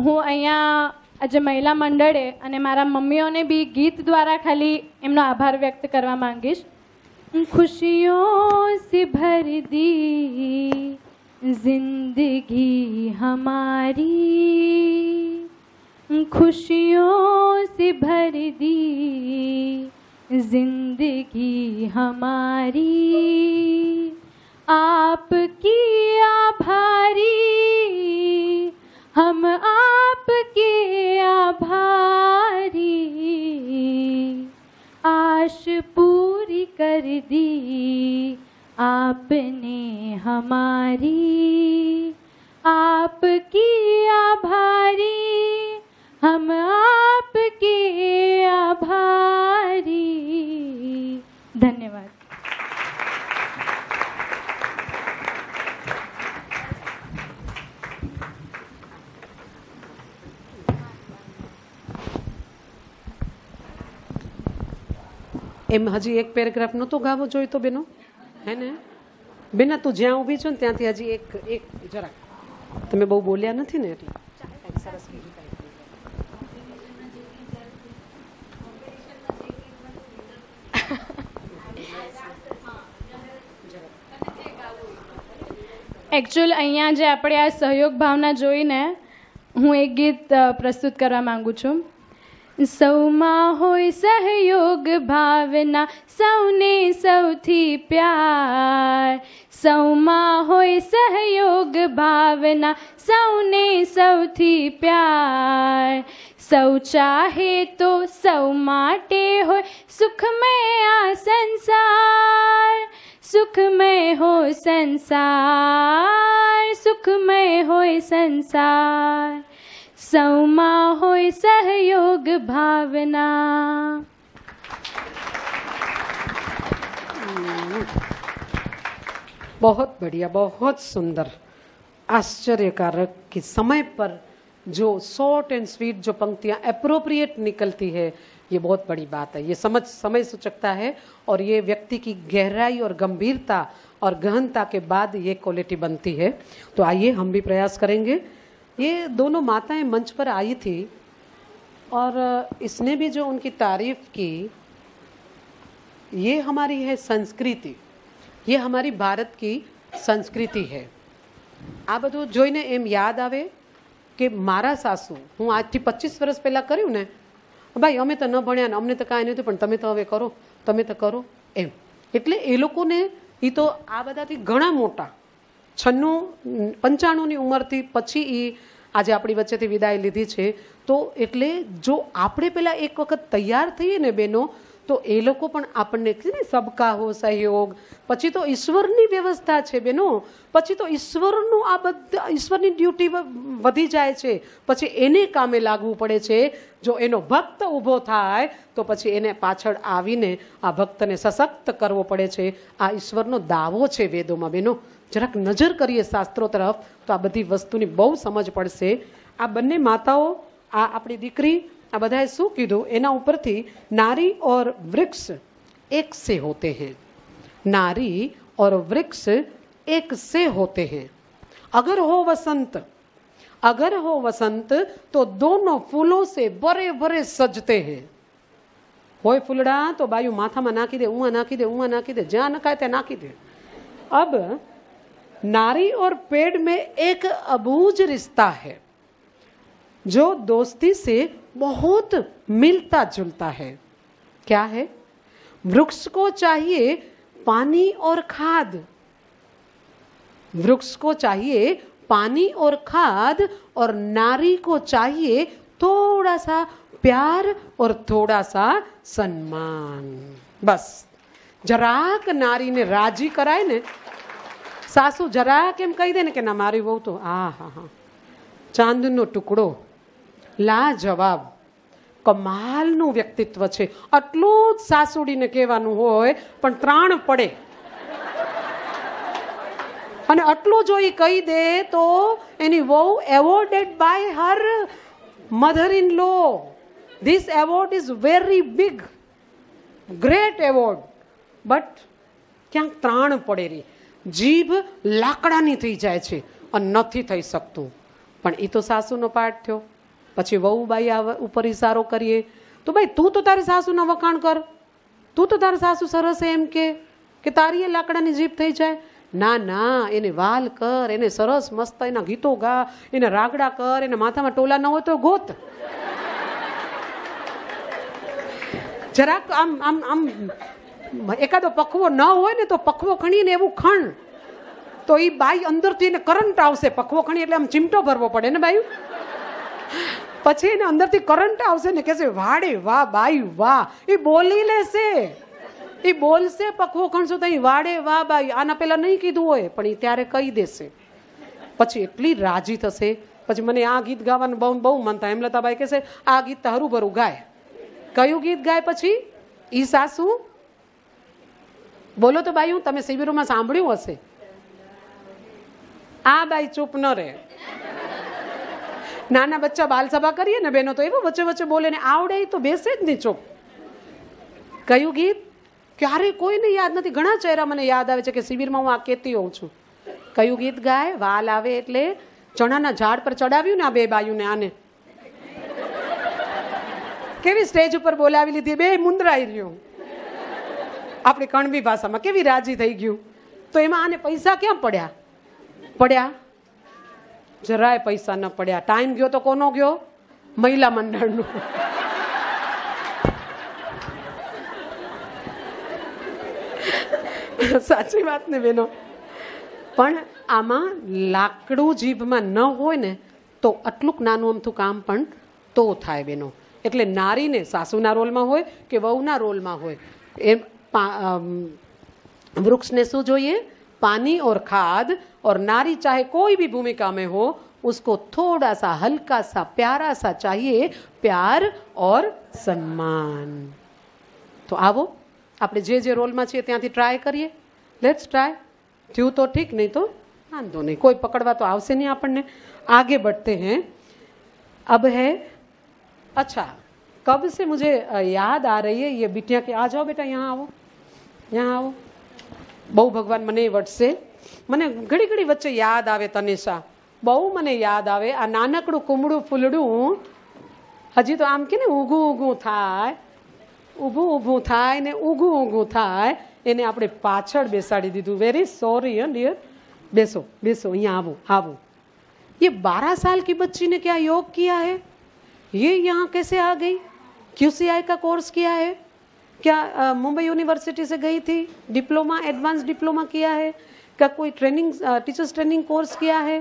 K: હું અહીંયા આજે મહિલા મંડળે અને મારા મમ્મીઓને બી ગીત દ્વારા ખાલી એમનો આભાર વ્યક્ત કરવા માંગીશ. ખુશિયોं સે ભર દી जिंदगी हमारी, खुशियों से भर दी जिंदगी हमारी, आपकी आभारी, हम आपके आभारी, आश पूरी कर दी आपने हमारी, आपकी आभारी, हम आपके आभारी. धन्यवाद.
A: એમ હજી એક પેરેગ્રાફ નહોતો ગાવો જોઈતો બેનો, હે ને બેના? તું જ્યાં ઊભી છો ને ત્યાંથી હજી એક જરાક, તમે બહુ બોલ્યા નથી ને એટલે સરસ કીધું.
K: એકચ્યુઅલ અહીંયા જે આપણે આ સહયોગ ભાવના જોઈને હું એક ગીત પ્રસ્તુત કરવા માંગુ છું. સૌમાં હોય સહયોગ ભાવના, સૌને સૌથી પ્યાર. સૌમાં હોય સહયોગ ભાવના, સૌને સૌથી પ્યાર. સૌ ચાહે તો સૌ માટે હોય સુખમય આ સંસાર. સુખમય હો સંસાર, સુખમય હોય સંસાર. સૌમાં હોય સહયોગ ભાવના.
A: बहुत बढ़िया, बहुत सुंदर, आश्चर्यकारक कि समय पर जो शॉर्ट एंड स्वीट जो पंक्तियां एप्रोप्रिएट निकलती है, ये बहुत बड़ी बात है. ये समय सूचकता है और ये व्यक्ति की गहराई और गंभीरता और गहनता के बाद ये क्वालिटी बनती है. तो आइए हम भी प्रयास करेंगे. ये दोनों माताएं मंच पर आई थी और इसने भी जो उनकी तारीफ की, ये हमारी है संस्कृति, ये हमारी भारत की संस्कृति है. આ બધું જોઈને એમ યાદ આવે કે મારા સાસુ, હું આજથી 25 વર્ષ પહેલાં કર્યું ને, ભાઈ અમે તો ન ભણ્યા ને અમને તો કાંઈ નહોતું, પણ તમે તો હવે કરો, તમે તો કરો એમ. એટલે એ લોકોને એ તો આ બધાથી ઘણા મોટા 95-95ની ઉંમરથી પછી એ આજે આપણી વચ્ચેથી વિદાય લીધી છે. તો એટલે જો આપણે પહેલાં એક વખત તૈયાર થઈએ ને બહેનો, તો એ લોકો પણ આપણને સબકા હો સહયોગ, પછી તો ઈશ્વરની વ્યવસ્થા છે બહેનો, પછી તો ઈશ્વરનું આ બધા ઈશ્વરની ડ્યુટી વધી જાય છે, પછી એને કામે લાગવું પડે છે. જો એનો ભક્ત ઊભો થાય તો પછી એને પાછળ આવીને આ ભક્તને સશક્ત કરવો પડે છે. આ ઈશ્વરનો દાવો છે વેદોમાં બહેનો. જરાક નજર કરીએ શાસ્ત્રો તરફ તો આ બધી વસ્તુની બહુ સમજ પડશે. આ બંને માતાઓ, આ આપણી દીકરી, આ બધાએ શું કીધું એના ઉપરથી नारी और वृक्ष एक से होते हैं. नारी और वृक्ष एक से होते हैं. अगर हो वसंत तो दोनों फूलों से भरे भरे सजते हैं. હોય ફૂલડા તો બાયુ માથામાં નાખી દે, ઉમાં નાખી દે, ઉમાં નાખી દે, જ્યાં નખાય ત્યાં નાખી દે. अब नारी और पेड़ में एक अबूझ रिश्ता है जो दोस्ती से बहुत मिलता जुलता है. क्या है? वृक्ष को चाहिए पानी और खाद, वृक्ष को चाहिए पानी और खाद, और नारी को चाहिए थोड़ा सा प्यार और थोड़ा सा सम्मान. बस જરાક નારીને રાજી કરાય ને, સાસુ જરાક એમ કહી દે ને કે ના મારી બહુ તો હા ચાંદનો ટુકડો, લાજવાબ, કમાલનું વ્યક્તિત્વ છે. આટલું જ સાસુડીને કહેવાનું હોય પણ ત્રાણ પડે. અને આટલું જો એ કહી દે તો એની વહુ awarded by her mother in law. This award is very big, great award. But ક્યાંક ત્રાણ પડેલી, જીભ લાકડાની થઈ જાય છે અને નથી થઈ શકતું. પણ એ તો સાસુનો પાઠ થયો. પછી વહુ બાઈ ઉપર ઈશારો કરીએ તો ભાઈ તું તો તારી સાસુના વખાણ કર, તું તો તારી સાસુ સરસ એમ કે તારી એ લાકડાની જીભ થઈ જાય. ના ના, એને વાલ કર, એને સરસ મસ્ત એના ગીતો ગા, એને રાગડા કર, એને માથામાં ટોલા ન હોય તો ગોત. જરાક આમ આમ આમ એકાદો પખવો ન હોય ને તો પખવો ખણીને એવું ખણ તો એ બાઈ અંદરથી એને કરંટ આવશે. પખવો ખણી એટલે આમ ચીમટો ભરવો પડે ને બાઈ, પછી એને અંદરથી કરંટ આવશે ને કહેશે વાડે વાહ બાઈ વાહ. એ બોલી લેશે, એ બોલશે પખવો ખણશો તો વાડે વાહ બાઈ. આના પેલા નહીં કીધું હોય પણ એ ત્યારે કહી દેશે. પછી એટલી રાજી થશે. પછી મને આ ગીત ગાવાનું બહુ બહુ મન થાય. હેમલતાબાઈ કહેશે આ ગીત તો હરું ભરું ગાય. કયું ગીત ગાય? પછી ઈ સાસુ બોલો તો બાઈ, તમે શિબિરોમાં સાંભળ્યું હશે. આ બાઈ ચૂપ ન રહે. નાના બચ્ચા બાલ સભા કરીએ ને બેનો તો એવું વચ્ચે વચ્ચે બોલે ને આવડે તો બેસે જ નહીં ચૂપ. કયું ગીત ક્યારે કોઈને યાદ નથી. ઘણા ચહેરા મને યાદ આવે છે કે શિબિરમાં હું આ કહેતી હોઉં છું. કયું ગીત ગાય? વાલ આવે એટલે ચણાના ઝાડ પર ચડાવ્યું ને આ બે બાયુને, આને કેવી સ્ટેજ ઉપર બોલાવી લીધી, બે મુંદરાઈ રહ્યું. આપણી કણબી ભાષામાં કેવી રાજી થઈ ગયું. તો એમાં આને પૈસા ક્યાં પડ્યા? પડ્યા? જરાય પૈસા ન પડ્યા. ટાઈમ ગયો તો કોનો ગયો? મહિલા મંડળનો. સાચી વાત ને બેનો. પણ આમાં લાકડું જીભમાં ન હોય ને તો આટલું નાનું અમથું કામ પણ તો થાય બેનો. એટલે નારીને સાસુના રોલમાં હોય કે વહુના રોલમાં હોય, એ वृक्ष ने શું જોઈએ? पानी और खाद. और नारी चाहे कोई भी भूमिका में हो, उसको थोड़ा सा हल्का सा प्यारा सा चाहिए, प्यार और सम्मान. तो आवो આપણે જે જે રોલમાં છીએ ત્યાંથી ટ્રાય કરીએ. Let's try. થયું તો ઠીક, નહીં તો વાંધો નહીં, કોઈ પકડવા તો આવશે નહીં આપણને. आगे बढ़ते हैं. अब है, अच्छा कब से मुझे याद आ रही है ये बिटिया के, आ जाओ बेटा, यहाँ आओ, यहाँ आओ. બહુ ભગવાન મને વટશે. મને ઘડી ઘડી વચ્ચે યાદ આવે તનેશા, બહુ મને યાદ આવે. આ નાનકડું કુમળું ફૂલડું હજી તો આમ કે ને ઊગું ઊગું થાય, ઊભું ઊભું થાય ને ઊગું ઊગું થાય, એને આપણે પાછળ બેસાડી દીધું. Very sorry dear. બેસો બેસો, અહીંયા આવો આવો. ये 12 साल की बच्ची ने क्या योग किया है? ये यहाँ कैसे आ गई? QCI का कोर्स किया है क्या? मुंबई यूनिवर्सिटी से गई थी, डिप्लोमा, एडवांस डिप्लोमा किया है क्या? कोई ट्रेनिंग, टीचर्स ट्रेनिंग कोर्स किया है?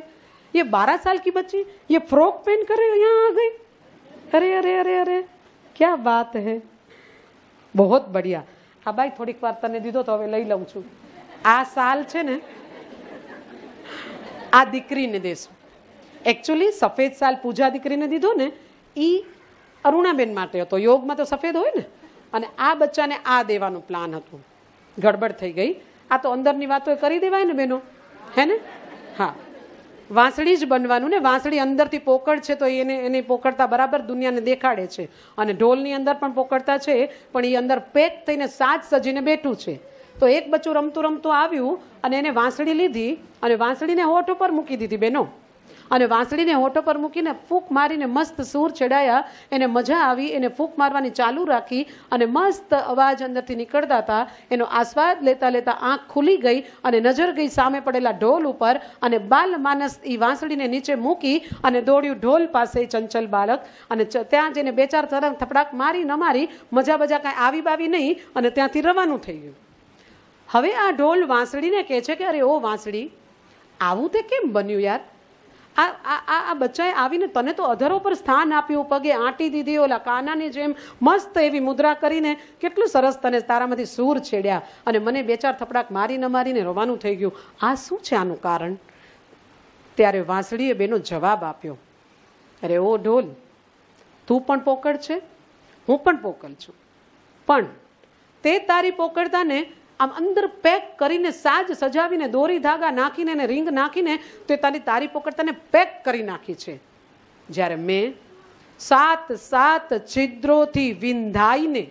A: ये 12 साल की बच्ची ये फ्रॉक पहन कर यहाँ आ गई. अरे अरे अरे अरे, क्या बात है. बहुत बढ़िया. હા ભાઈ, થોડીક વાર તને દીધો તો હવે લઈ લઉં છું. આ સાલ છે ને આ દીકરીને દેશું. એકચ્યુઅલી સફેદ સાલ પૂજા દીકરીને દીધો ને, એ અરુણાબેન માટે હતો. યોગમાં તો સફેદ હોય ને, અને આ બચ્ચાને આ દેવાનું પ્લાન હતું. ગડબડ થઈ ગઈ. આ તો અંદરની વાતો કરી દેવાય ને બેનો, હે ને? હા, વાંસળી જ બનવાનું ને. વાંસળી અંદરથી પોકળ છે તો એને પોકળતા બરાબર દુનિયાને દેખાડે છે. અને ઢોલની અંદર પણ પોકળતા છે, પણ એ અંદર પેક થઈને સાજ સજીને બેઠું છે. તો એક બચ્ચું રમતું રમતું આવ્યું અને એને વાંસળી લીધી અને વાંસળીને હોઠ ઉપર મૂકી દીધી બેનો. અને વાંસળીને હોઠ પર મૂકીને ફૂંક મારીને મસ્ત સૂર ચડાયા. એને મજા આવી, એને ફૂંક મારવાની ચાલુ રાખી અને મસ્ત અવાજ અંદરથી નીકળતા હતા. એનો આસ્વાદ લેતા લેતા આંખ ખુલી ગઈ અને નજર ગઈ સામે પડેલા ઢોલ ઉપર. અને બાલ માનસ એ વાંસળીને નીચે મૂકી અને દોડ્યું ઢોલ પાસે, ચંચલ બાળક. અને ત્યાં જઈને બે ચાર તરફ થપડાક મારી ન મારી, મજા બજા કાંઈ આવી બાવી નહીં, અને ત્યાંથી રવાનું થઈ ગયું. હવે આ ઢોલ વાંસળીને કહે છે કે અરે ઓ વાંસળી, આવું તે કેમ બન્યું યાર? આ બચ્ચાએ આવીને તને તો અધરો પર સ્થાન આપ્યું, પગે આંટી દીધી, ઓલા કાનાની જેમ મસ્ત એવી મુદ્રા કરીને કેટલું સરસ તને તારામાંથી સૂર છેડ્યા, અને મને બે ચાર થપડાક મારી ન મારીને રોવાનું થઈ ગયું. આ શું છે આનું કારણ? ત્યારે વાંસળીએ બેનો જવાબ આપ્યો, અરે ઓ ઢોલ, તું પણ પોકળ છે, હું પણ પોકળ છું, પણ તે તારી પોકળતાને આમ અંદર પેક કરીને સાજ સજાવીને દોરી ધાગા નાખીને અને રીંગ નાખીને તે તારી પોકળતાને પેક કરી નાખી છે. જ્યારે મેં 7 છિદ્રોથી વિંધાઈને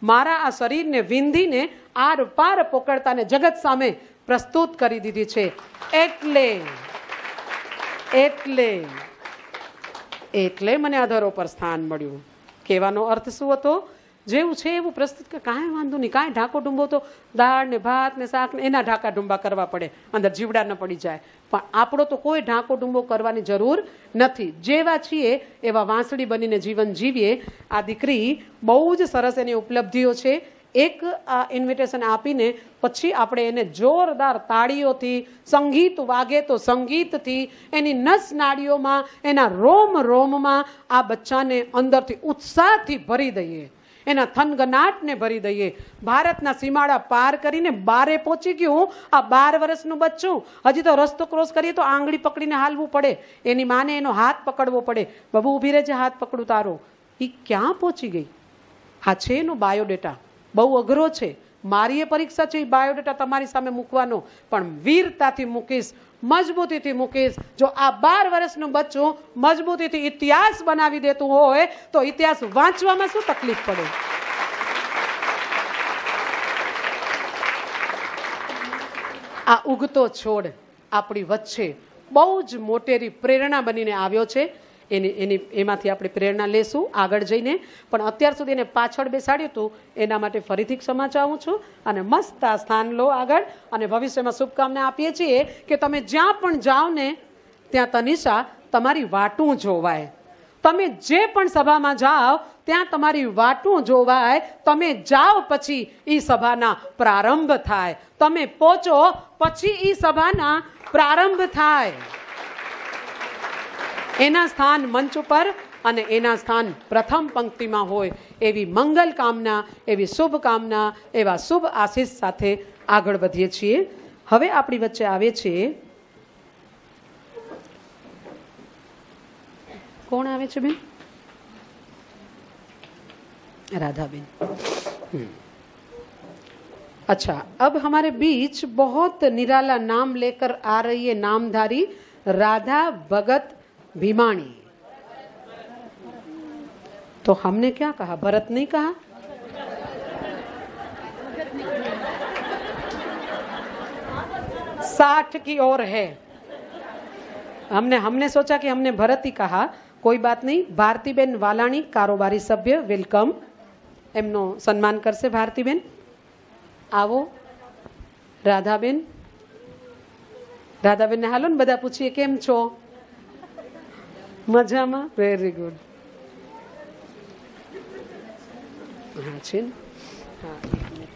A: મારા આ શરીરને વિંધીને આર પાર પોકળતાને જગત સામે પ્રસ્તુત કરી દીધી છે. એટલે મને અધરો પર સ્થાન મળ્યું. કહેવાનો અર્થ શું હતો? જેવું છે એવું પ્રસ્તુત કે કાંઈ વાંધો નહીં, કાંઈ ઢાંકો ડુંબો તો દાળ ને ભાત ને શાક ને એના ઢાંકા ડુંબા કરવા પડે, અંદર જીવડા ન પડી જાય. પણ આપણો તો કોઈ ઢાંકો ડુંબો કરવાની જરૂર નથી. જેવા છીએ એવા વાંસળી બનીને જીવન જીવીએ. આ દીકરી બહુ જ સરસ એની ઉપલબ્ધિઓ છે. એક ઇન્વિટેશન આપીને પછી આપણે એને જોરદાર તાળીઓથી, સંગીત વાગે તો સંગીતથી, એની નસ નાડીઓમાં, એના રોમ રોમમાં આ બચ્ચાને અંદરથી ઉત્સાહથી ભરી દઈએ, એના થનગનાટને ભરી દઈએ. ભારતના સીમાડા પાર કરીને 12 પહોંચી ગયું આ 12 વર્ષનું બચ્ચું. હજી તો રસ્તો ક્રોસ કરીએ તો આંગળી પકડીને હાલવું પડે, એની માને એનો હાથ પકડવો પડે. બબુ ઊભી રહેજે, હાથ પકડું તારો. એ ક્યાં પહોંચી ગઈ? આ છે એનો બાયોડેટા. બહુ અઘરો છે. મારી એ પરીક્ષા છે એ બાયોડેટા તમારી સામે મૂકવાનો, પણ વીરતાથી મૂકીશ, મજબૂતીથી મૂકીશ. જો આ 12 વર્ષનું બચ્ચું મજબૂતીથી ઇતિહાસ બનાવી દેતું હોય તો ઇતિહાસ વાંચવામાં શું તકલીફ પડે? આ ઉગતો છોડ આપણી વચ્ચે બહુ જ મોટેરી પ્રેરણા બનીને આવ્યો છે. એમાંથી આપણે પ્રેરણા લેશું આગળ જઈને. પણ અત્યાર સુધી એને પાછળ બેસાડ્યું હતું એના માટે ફરીથી ક્ષમા ચાહું છું. અને મસ્ત આ સ્થાન લો આગળ, અને ભવિષ્યમાં શુભકામના આપીએ છીએ કે તમે જ્યાં પણ જાઓ ને ત્યાં તનિષા તમારી વાટું જોવાય. તમે જે પણ સભામાં જાઓ ત્યાં તમારી વાટું જોવાય. તમે જાઓ પછી એ સભાના પ્રારંભ થાય. તમે પહોંચો પછી એ સભાના પ્રારંભ થાય. એના સ્થાન મંચ ઉપર અને એના સ્થાન પ્રથમ પંક્તિમાં હોય એવી મંગલ કામના, એવી શુભ કામના, એવા શુભ આશીષ સાથે આગળ વધીએ છીએ. હવે આપણી વચ્ચે આવે છે, कौन आवे छे बेन? राधा बेन. अच्छा, अब हमारे बीच बहुत निराला नाम लेकर आ रही है नामधारी राधा भगत भीमाणी. तो हमने क्या कहा? भरत नहीं कहा? साठ की ओर है. हमने सोचा कि हमने भरत ही कहा. कोई बात नहीं. भारतीबेन वालाणी कारोबारी सभ्य, वेलकम. एमनो सन्मान करशे भारतीबेन. आवो राधाबेन. राधाबेन ने हालो ने बधा पूछीए केम छो? मजामां? Very good. हाँ छे ने? हाँ, एक मिनिट.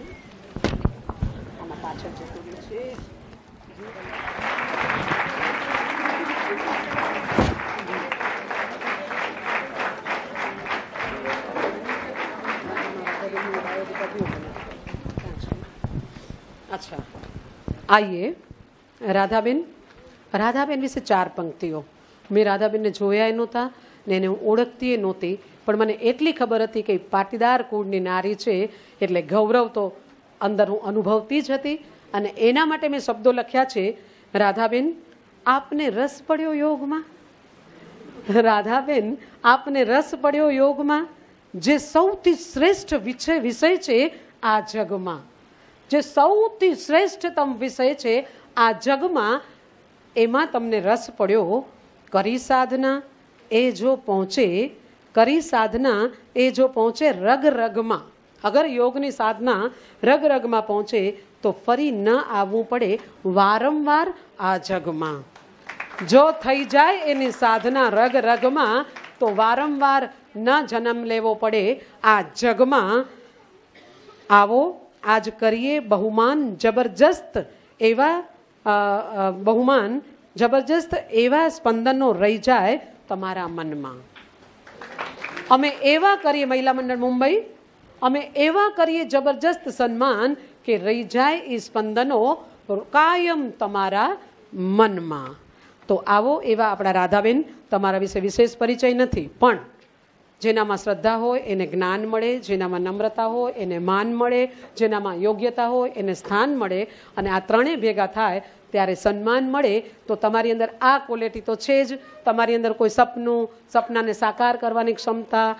A: आमां पाछळ जतो रह्यो छे. अच्छा, आइए राधाबेन. राधाबेन विषे 4 पंक्तिओ. मैं राधाबेन ने जोया नहोता ने એને હું ઓળખતી નહોતી, પણ મને એટલી ખબર હતી કે પાટીદાર કુળની નારી છે એટલે ગૌરવ તો અંદર હું અનુભવતી જ હતી. અને એના માટે મેં શબ્દો લખ્યા છે. રાધાબેન, આપને રસ પડ્યો યોગમાં? રાધાબેન, આપને રસ પડ્યો યોગમાં? જે સૌથી શ્રેષ્ઠ વિષય છે આ જગમાં, જે સૌથી શ્રેષ્ઠતમ વિષય છે આ જગમાં, એમાં તમને રસ પડ્યો. કરી સાધના એ જો પહોંચે, કરી સાધના એ જો પહોંચે રગ રગમાં. અગર યોગની સાધના રગ રગમાં પહોંચે તો ફરી ન આવવું પડે વારંવાર આ જગમાં. જો થઈ જાય એની સાધના રગ રગમાં તો વારંવાર ન જન્મ લેવો પડે આ જગમાં. આવો આજ કરીએ બહુમાન જબરજસ્ત એવા બહુમાન જબરજસ્ત એવા સ્પંદનો રહી જાય તમારા મનમાં. અમે એવા કરીએ મહિલા મંડળ મુંબઈ, અમે એવા કરીએ જબરજસ્ત સન્માન કે રહી જાય એ સ્પંદનો કાયમ તમારા મનમાં. તો આવો એવા આપણા રાધાબેન. તમારા વિશે વિશેષ પરિચય નથી, પણ જેનામાં શ્રદ્ધા હોય એને જ્ઞાન મળે, જેનામાં નમ્રતા હોય એને માન મળે, જેનામાં યોગ્યતા હોય એને સ્થાન મળે, અને આ ત્રણેય ભેગા થાય ત્યારે સન્માન મળે. તો તમારી અંદર આ ક્વોલિટી તો છે જ. તમારી અંદર કોઈ સપનાને સાકાર કરવાની ક્ષમતા,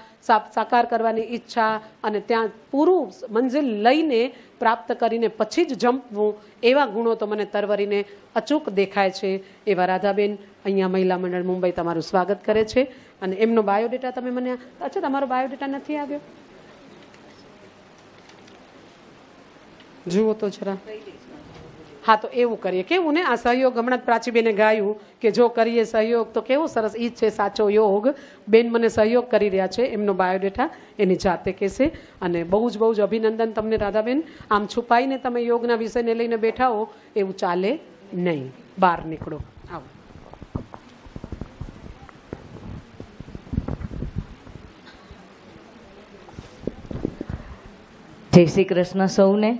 A: સાકાર કરવાની ઈચ્છા, અને ત્યાં પૂરું મંજિલ લઈને પ્રાપ્ત કરીને પછી જ જંપવું, એવા ગુણો તો મને તરવરીને અચૂક દેખાય છે. એવા રાધાબેન અહીંયા મહિલા મંડળ મુંબઈ તમારું સ્વાગત કરે છે. અને એમનો બાયોડેટા તમે મને, અચ્છા તમારો બાયોડેટા નથી આવ્યો? જુઓ તો જરા. હા, તો એવું કરીએ. કેવું ને આ સહયોગ હમણાં જ પ્રાચીબેને ગાયું કે જો કરીએ સહયોગ તો કેવો સરસ. ઈ જ છે સાચો યોગ. બેન મને સહયોગ કરી રહ્યા છે. એમનો બાયોડેટા એની જાતે કહેશે. અને બહુ જ અભિનંદન તમને રાધાબેન. આમ છુપાઈને તમે યોગના વિષયને લઈને બેઠા હો એવું ચાલે નહીં. બહાર નીકળો. આવો.
L: જય શ્રી કૃષ્ણ સૌને.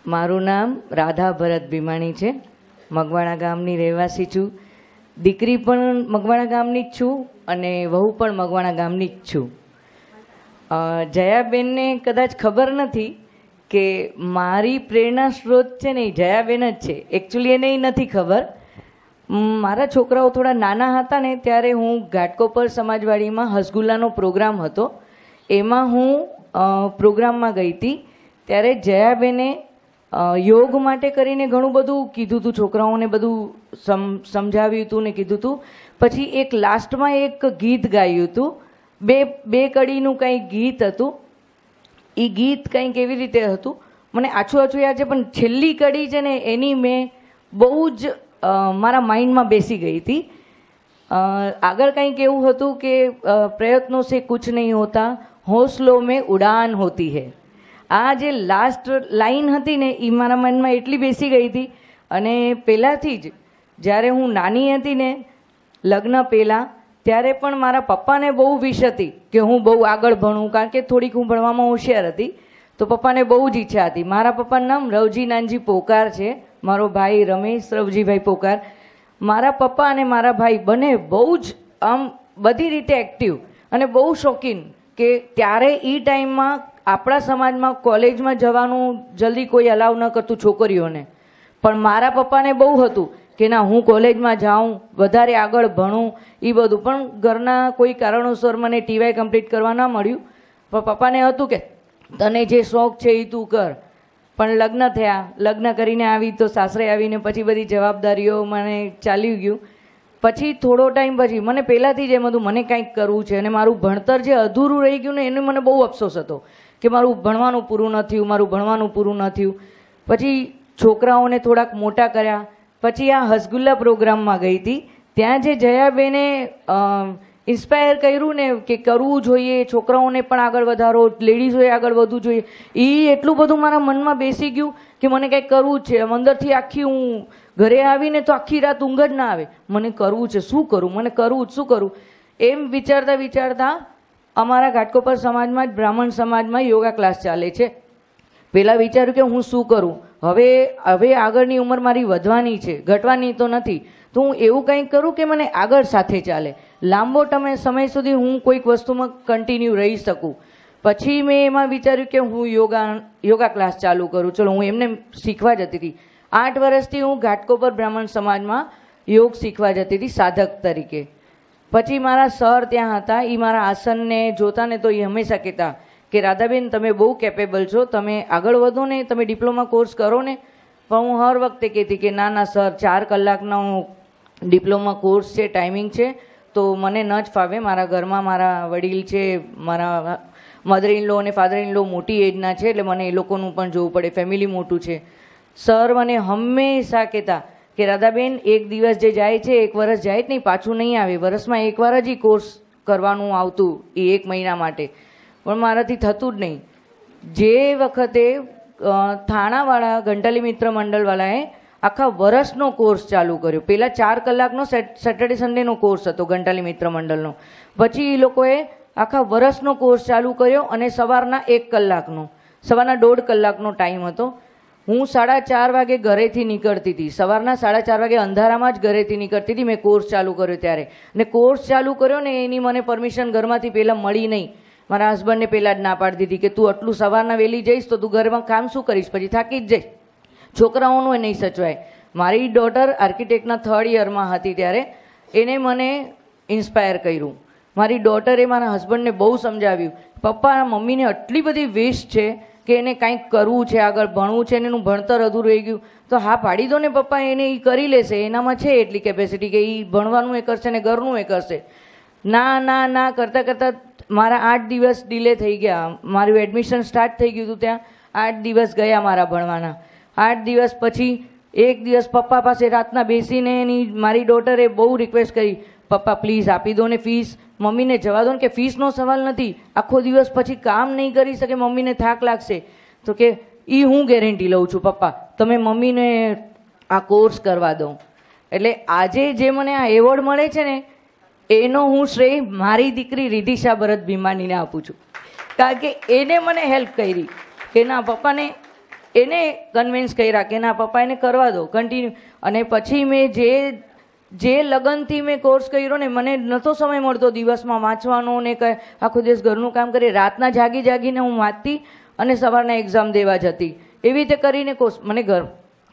L: મારું નામ રાધા ભરત ભીમાણી છે. મગવાણા ગામની રહેવાસી છું. દીકરી પણ મગવાણા ગામની જ છું અને વહુ પણ મગવાણા ગામની જ છું. જયાબેનને કદાચ ખબર નથી કે મારી પ્રેરણા સ્ત્રોત છે ને એ જયાબેન જ છે. એકચ્યુઅલી એને નથી ખબર. મારા છોકરાઓ થોડા નાના હતા ને ત્યારે હું ઘાટકોપર સમાજવાડીમાં હસગુલ્લાનો પ્રોગ્રામ હતો, એમાં હું પ્રોગ્રામમાં ગઈ હતી. ત્યારે જયાબેને યોગ માટે કરીને ઘણું બધું કીધું હતું, છોકરાઓને બધું સમજાવ્યું હતું ને કીધું હતું. પછી એક લાસ્ટમાં એક ગીત ગાયું હતું, બે કડીનું કંઈક ગીત હતું. એ ગીત કંઈક એવી રીતે હતું, મને આછું યાદ છે, પણ છેલ્લી કડી છે ને એની મેં બહુ જ મારા માઇન્ડમાં બેસી ગઈ હતી. આગળ કંઈક એવું હતું કે પ્રયત્નો સે કુછ નહીં હોતા, હોંસલો મેં ઉડાન હોતી હૈ. આ જે લાસ્ટ લાઈન હતી ને એ મારા મનમાં એટલી બેસી ગઈ હતી. અને પહેલાંથી જ જ્યારે હું નાની હતી ને લગ્ન પહેલાં, ત્યારે પણ મારા પપ્પાને બહુ વિશ હતી કે હું બહુ આગળ ભણું, કારણ કે થોડીક હું ભણવામાં હોશિયાર હતી. તો પપ્પાને બહુ જ ઈચ્છા હતી. મારા પપ્પાનું નામ રવજી નાનજી પોકાર છે, મારો ભાઈ રમેશ રવજીભાઈ પોકાર. મારા પપ્પા અને મારા ભાઈ બંને બહુ જ આમ બધી રીતે એક્ટિવ અને બહુ શોખીન, કે ત્યારે એ ટાઈમમાં આપણા સમાજમાં કોલેજમાં જવાનું જલ્દી કોઈ અલાવ ન કરતું છોકરીઓને, પણ મારા પપ્પાને બહુ હતું કે ના હું કોલેજમાં જાઉં, વધારે આગળ ભણું, એ બધું. પણ ઘરના કોઈ કારણોસર મને ટીવાય કમ્પ્લીટ કરવા ન મળ્યું. પણ પપ્પાને હતું કે તને જે શોખ છે એ તું કર. પણ લગ્ન થયા, લગ્ન કરીને આવી તો સાસરે આવીને પછી બધી જવાબદારીઓ મને ચાલ્યું ગયું. પછી થોડો ટાઈમ પછી મને પહેલાંથી જ એમ હતું મને કંઈક કરવું છે, અને મારું ભણતર જે અધૂરું રહી ગયું ને એને મને બહુ અફસોસ હતો કે મારું ભણવાનું પૂરું ન થયું, મારું ભણવાનું પૂરું ન થયું. પછી છોકરાઓને થોડાક મોટા કર્યા. પછી આ હસગુલ્લા પ્રોગ્રામમાં ગઈ હતી. ત્યાં જે જયાબેને ઇન્સ્પાયર કર્યું ને કે કરવું જોઈએ, છોકરાઓને પણ આગળ વધારો, લેડીઝોએ આગળ વધવું જોઈએ, એ એટલું બધું મારા મનમાં બેસી ગયું કે મને કંઈક કરવું જ છે. અંદરથી આખી હું ઘરે આવીને તો આખી રાત ઊંઘ જ ના આવે, મને કરવું છે, શું કરું, મને કરવું જ શું કરું. એમ વિચારતા વિચારતા અમારા ઘાટકોપર સમાજમાં જ બ્રાહ્મણ સમાજમાં યોગા ક્લાસ ચાલે છે. પહેલાં વિચાર્યું કે હું શું કરું, હવે આગળની ઉંમર મારી વધવાની છે, ઘટવાની તો નથી, તો હું એવું કંઈક કરું કે મને આગળ સાથે ચાલે, લાંબો સમય સુધી હું કોઈક વસ્તુમાં કન્ટિન્યુ રહી શકું. પછી મેં એમાં વિચાર્યું કે હું યોગા ક્લાસ ચાલુ કરું. ચલો હું એમને શીખવા જતી હતી. 8 વર્ષથી હું ઘાટકોપર બ્રાહ્મણ સમાજમાં યોગ શીખવા જતી હતી સાધક તરીકે. પછી મારા સર ત્યાં હતા, એ મારા આસનને જોતા ને તો એ હંમેશા કહેતા કે રાધાબેન તમે બહુ કેપેબલ છો, તમે આગળ વધો ને, તમે ડિપ્લોમા કોર્સ કરો ને. પણ હું હર વખતે કહેતી કે ના ના સર 4 કલાકનો ડિપ્લોમા કોર્સ છે, ટાઈમિંગ છે, તો મને ન જ ફાવે. મારા ઘરમાં મારા વડીલ છે, મારા મધર ઇન લો અને ફાધર ઇન લો મોટી એજના છે, એટલે મને એ લોકોનું પણ જોવું પડે, ફેમિલી મોટું છે. સર મને હંમેશા કહેતા કે રાધાબેન એક દિવસ જે જાય છે, 1 વર્ષ જાય જ નહીં, પાછું નહીં આવે, વર્ષમાં 1 વાર જ કોર્સ કરવાનું આવતું એ 1 મહિના માટે. પણ મારાથી થતું જ નહીં. જે વખતે થાણાવાળા ઘંટાલી મિત્ર મંડળવાળાએ આખા વર્ષનો કોર્સ ચાલુ કર્યો. પહેલાં 4 કલાકનો સેટરડે સન્ડેનો કોર્સ હતો ઘંટાલી મિત્ર મંડળનો. પછી એ લોકોએ આખા વર્ષનો કોર્સ ચાલુ કર્યો અને સવારના 1 કલાકનો, સવારના 1.5 કલાકનો ટાઈમ હતો. હું 4:30 વાગે ઘરેથી નીકળતી હતી, સવારના 4:30 વાગે અંધારામાં જ ઘરેથી નીકળતી હતી. મેં કોર્સ ચાલુ કર્યો ત્યારે, અને કોર્સ ચાલુ કર્યો ને એની મને પરમિશન ઘરમાંથી પહેલાં મળી નહીં. મારા હસબન્ડને પહેલાં જ ના પાડી દીધી કે તું આટલું સવારના વહેલી જઈશ તો તું ઘરમાં કામ શું કરીશ, પછી થાકી જ જઈશ, છોકરાઓનું એ નહીં સચવાય. મારી ડોટર આર્કિટેક્ટના 3rd યરમાં હતી ત્યારે એને મને ઇન્સ્પાયર કર્યું. મારી ડોટરે મારા હસબન્ડને બહુ સમજાવ્યું, પપ્પા મમ્મીને આટલી બધી વિશ છે કે એને કંઈક કરવું છે, આગળ ભણવું છે, એનું ભણતર અધૂરું રહી ગયું, તો હા પાડી દો ને પપ્પા, એને એ કરી લેશે, એનામાં છે એટલી કેપેસિટી કે એ ભણવાનું એ કરશે ને ઘરનું એ કરશે. ના ના ના કરતાં કરતાં મારા 8 દિવસ ડિલે થઈ ગયા. મારું એડમિશન સ્ટાર્ટ થઈ ગયું હતું, ત્યાં 8 દિવસ ગયા મારા ભણવાના. 8 દિવસ પછી એક દિવસ પપ્પા પાસે રાતના બેસીને એની મારી ડોટરે બહુ રિક્વેસ્ટ કરી, પપ્પા પ્લીઝ આપી દો ને ફીસ, મમ્મીને જવા દો ને, કે ફીસનો સવાલ નથી, આખો દિવસ પછી કામ નહીં કરી શકે, મમ્મીને થાક લાગશે. તો કે એ હું ગેરંટી લઉં છું પપ્પા, તમે મમ્મીને આ કોર્સ કરવા દો. એટલે આજે જે મને આ એવોર્ડ મળે છે ને એનો હું શ્રેય મારી દીકરી રિધિશા ભરત ભીમાનીને આપું છું. કારણ કે એને મને હેલ્પ કરી કે ના પપ્પાને, એને કન્વિન્સ કર્યા કે ના પપ્પા એને કરવા દો કન્ટિન્યુ. અને પછી મેં જે લગનથી મેં કોર્સ કર્યો ને, મને નહોતો સમય મળતો દિવસમાં વાંચવાનો ને આખો દિવસ ઘરનું કામ કરી, રાતના જાગી જાગીને હું વાંચતી અને સવારના એક્ઝામ દેવા જતી. એવી રીતે કરીને કોર્સ, મને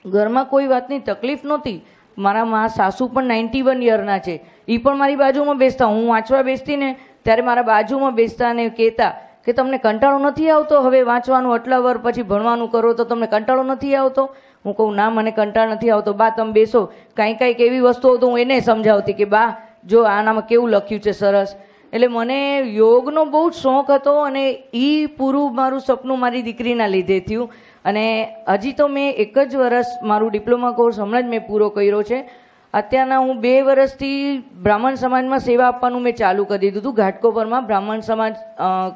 L: ઘરમાં કોઈ વાતની તકલીફ નહોતી. મારા સાસુ પણ 91 યરના છે, એ પણ મારી બાજુમાં બેસતા, હું વાંચવા બેસતી ને ત્યારે મારા બાજુમાં બેસતા અને કહેતા કે તમને કંટાળો નથી આવતો હવે વાંચવાનું, આટલા વાર પછી ભણવાનું કરો તો તમને કંટાળો નથી આવતો? હું કહું ના મને કંટાળો નથી આવતો. બા તમે બેસો, કાંઈક એવી વસ્તુઓ તો હું એને સમજાવતી કે બા જો આનામાં કેવું લખ્યું છે સરસ. એટલે મને યોગનો બહુ જ શોખ હતો અને એ પૂરું મારું સપનું મારી દીકરીના લીધે થયું. અને હજી તો મેં 1 જ વર્ષ મારું ડિપ્લોમા કોર્સ હમણાં જ મેં પૂરો કર્યો છે. અત્યારના હું 2 વર્ષથી બ્રાહ્મણ સમાજમાં સેવા આપવાનું મેં ચાલુ કરી દીધું હતું. ઘાટકોપરમાં બ્રાહ્મણ સમાજ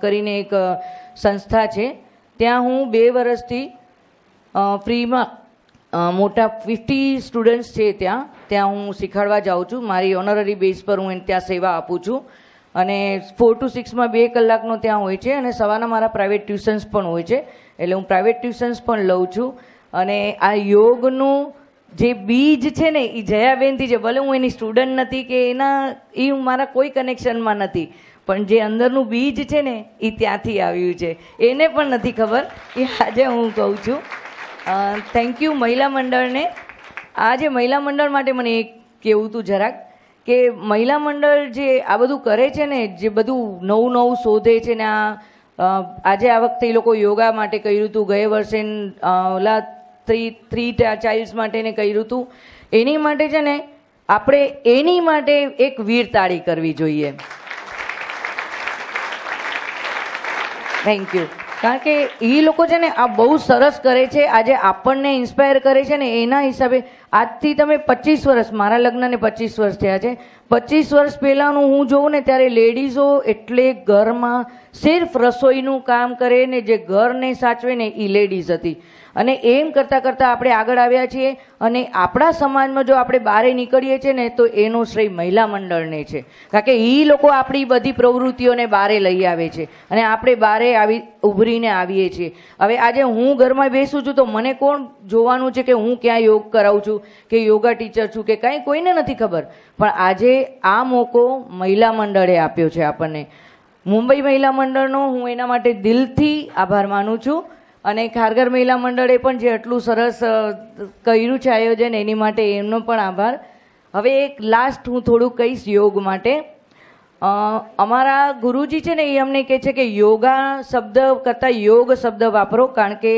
L: કરીને એક સંસ્થા છે, ત્યાં હું 2 વર્ષથી ફ્રીમાં મોટા 50 સ્ટુડન્ટ્સ છે ત્યાં હું શીખવાડવા જાઉં છું. મારી ઓનરરી બેઝ પર હું ત્યાં સેવા આપું છું. અને 4 to 6માં 2 કલાકનો ત્યાં હોય છે અને સવારના મારા પ્રાઇવેટ ટ્યુશન્સ પણ હોય છે. એટલે હું પ્રાઇવેટ ટ્યુશન્સ પણ લઉં છું. અને આ યોગનું જે બીજ છે ને એ જયાબેનથી છે. ભલે હું એની સ્ટુડન્ટ નથી કે એ મારા કોઈ કનેક્શનમાં નથી, પણ જે અંદરનું બીજ છે ને એ ત્યાંથી આવ્યું છે. એને પણ નથી ખબર, એ આજે હું કહું છું. થેન્ક યુ મહિલા મંડળને. આજે મહિલા મંડળ માટે મને એક કહેવું હતું જરાક, કે મહિલા મંડળ જે આ બધું કરે છે ને, જે બધું નવું નવું શોધે છે ને, આજે આ વખતે એ લોકો યોગા માટે કર્યું હતું, ગયા વર્ષે ઓલા 3 ચાઇલ્ડ્સ માટે ને કર્યું હતું. એની માટે છે ને આપણે એની માટે એક વીરતાળી કરવી જોઈએ. Thank you. કારણ કે એ લોકો છે ને આ બહુ સરસ કરે છે, આજે આપણને ઇન્સ્પાયર કરે છે ને. એના હિસાબે આજથી તમે 25 વર્ષ, મારા લગ્નને 25 વર્ષ થયા છે, 25 વર્ષ પહેલાંનું હું જોઉં ને ત્યારે લેડીઝો એટલે ઘરમાં સિર્ફ રસોઈનું કામ કરે ને, જે ઘરને સાચવે ને એ લેડીઝ હતી. અને એમ કરતાં કરતાં આપણે આગળ આવ્યા છીએ. અને આપણા સમાજમાં જો આપણે બહાર નીકળીએ છીએ ને તો એનો શ્રેય મહિલા મંડળને છે. કારણ કે એ લોકો આપણી બધી પ્રવૃત્તિઓને બહાર લઈ આવે છે અને આપણે બહાર ઉભરીને આવીએ છીએ. હવે આજે હું ઘરમાં બેસું છું તો મને કોણ જોવાનું છે કે હું ક્યાં યોગ કરાવું છું કે યોગા ટીચર છું કે કાંઈ, કોઈને નથી ખબર. પણ આજે આ મોકો મહિલા મંડળે આપ્યો છે આપણને. મુંબઈ મહિલા મંડળનો હું એના માટે દિલથી આભાર માનું છું. અને ખારઘર મહિલા મંડળે પણ જે આટલું સરસ કર્યું છે આયોજન, એની માટે એમનો પણ આભાર. હવે એક લાસ્ટ હું થોડુંક કહીશ યોગ માટે. અમારા ગુરુજી છે ને એ અમને કહે છે કે યોગા શબ્દ કરતાં યોગ શબ્દ વાપરો, કારણ કે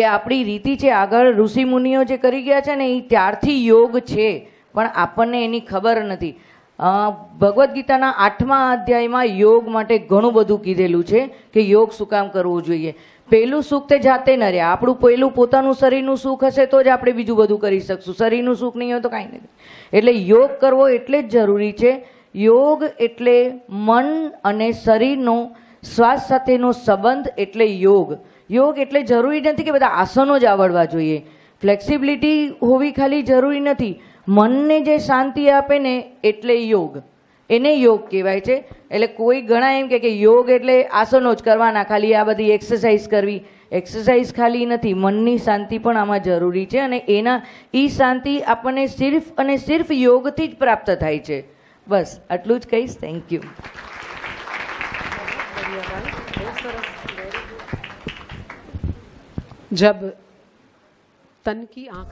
L: આપણી રીતિ છે આગળ ઋષિ મુનિઓ જે કરી ગયા છે ને એ ત્યારથી યોગ છે, પણ આપણને એની ખબર નથી. ભગવદ્ ગીતાના 8મા અધ્યાયમાં યોગ માટે ઘણું બધું કીધેલું છે કે યોગ શું કામ કરવું જોઈએ. પહેલું સુખ તે જાતે ન રહે. આપણું પહેલું પોતાનું શરીરનું સુખ હશે તો જ આપણે બીજું બધું કરી શકશું. શરીરનું સુખ નહીં હોય તો કાંઈ નથી. એટલે યોગ કરવો એટલે જ જરૂરી છે. યોગ એટલે મન અને શરીરનો શ્વાસ સાથેનો સંબંધ એટલે યોગ. યોગ એટલે જરૂરી નથી કે બધા આસનો જ આવડવા જોઈએ. ફ્લેક્સિબિલિટી હોવી ખાલી જરૂરી નથી. મનને જે શાંતિ આપે ને એટલે યોગ, એને યોગ કહેવાય છે. એટલે કોઈ ઘણા એમ કે યોગ એટલે આસનો જ કરવાના, ખાલી આ બધી એક્સરસાઇઝ કરવી. એક્સરસાઇઝ ખાલી નથી, મનની શાંતિ પણ આમાં જરૂરી છે. અને એ શાંતિ આપણને સિર્ફ અને સિર્ફ યોગથી જ પ્રાપ્ત થાય છે. બસ આટલું જ કહીશ. Thank you.
A: जब तन की आंख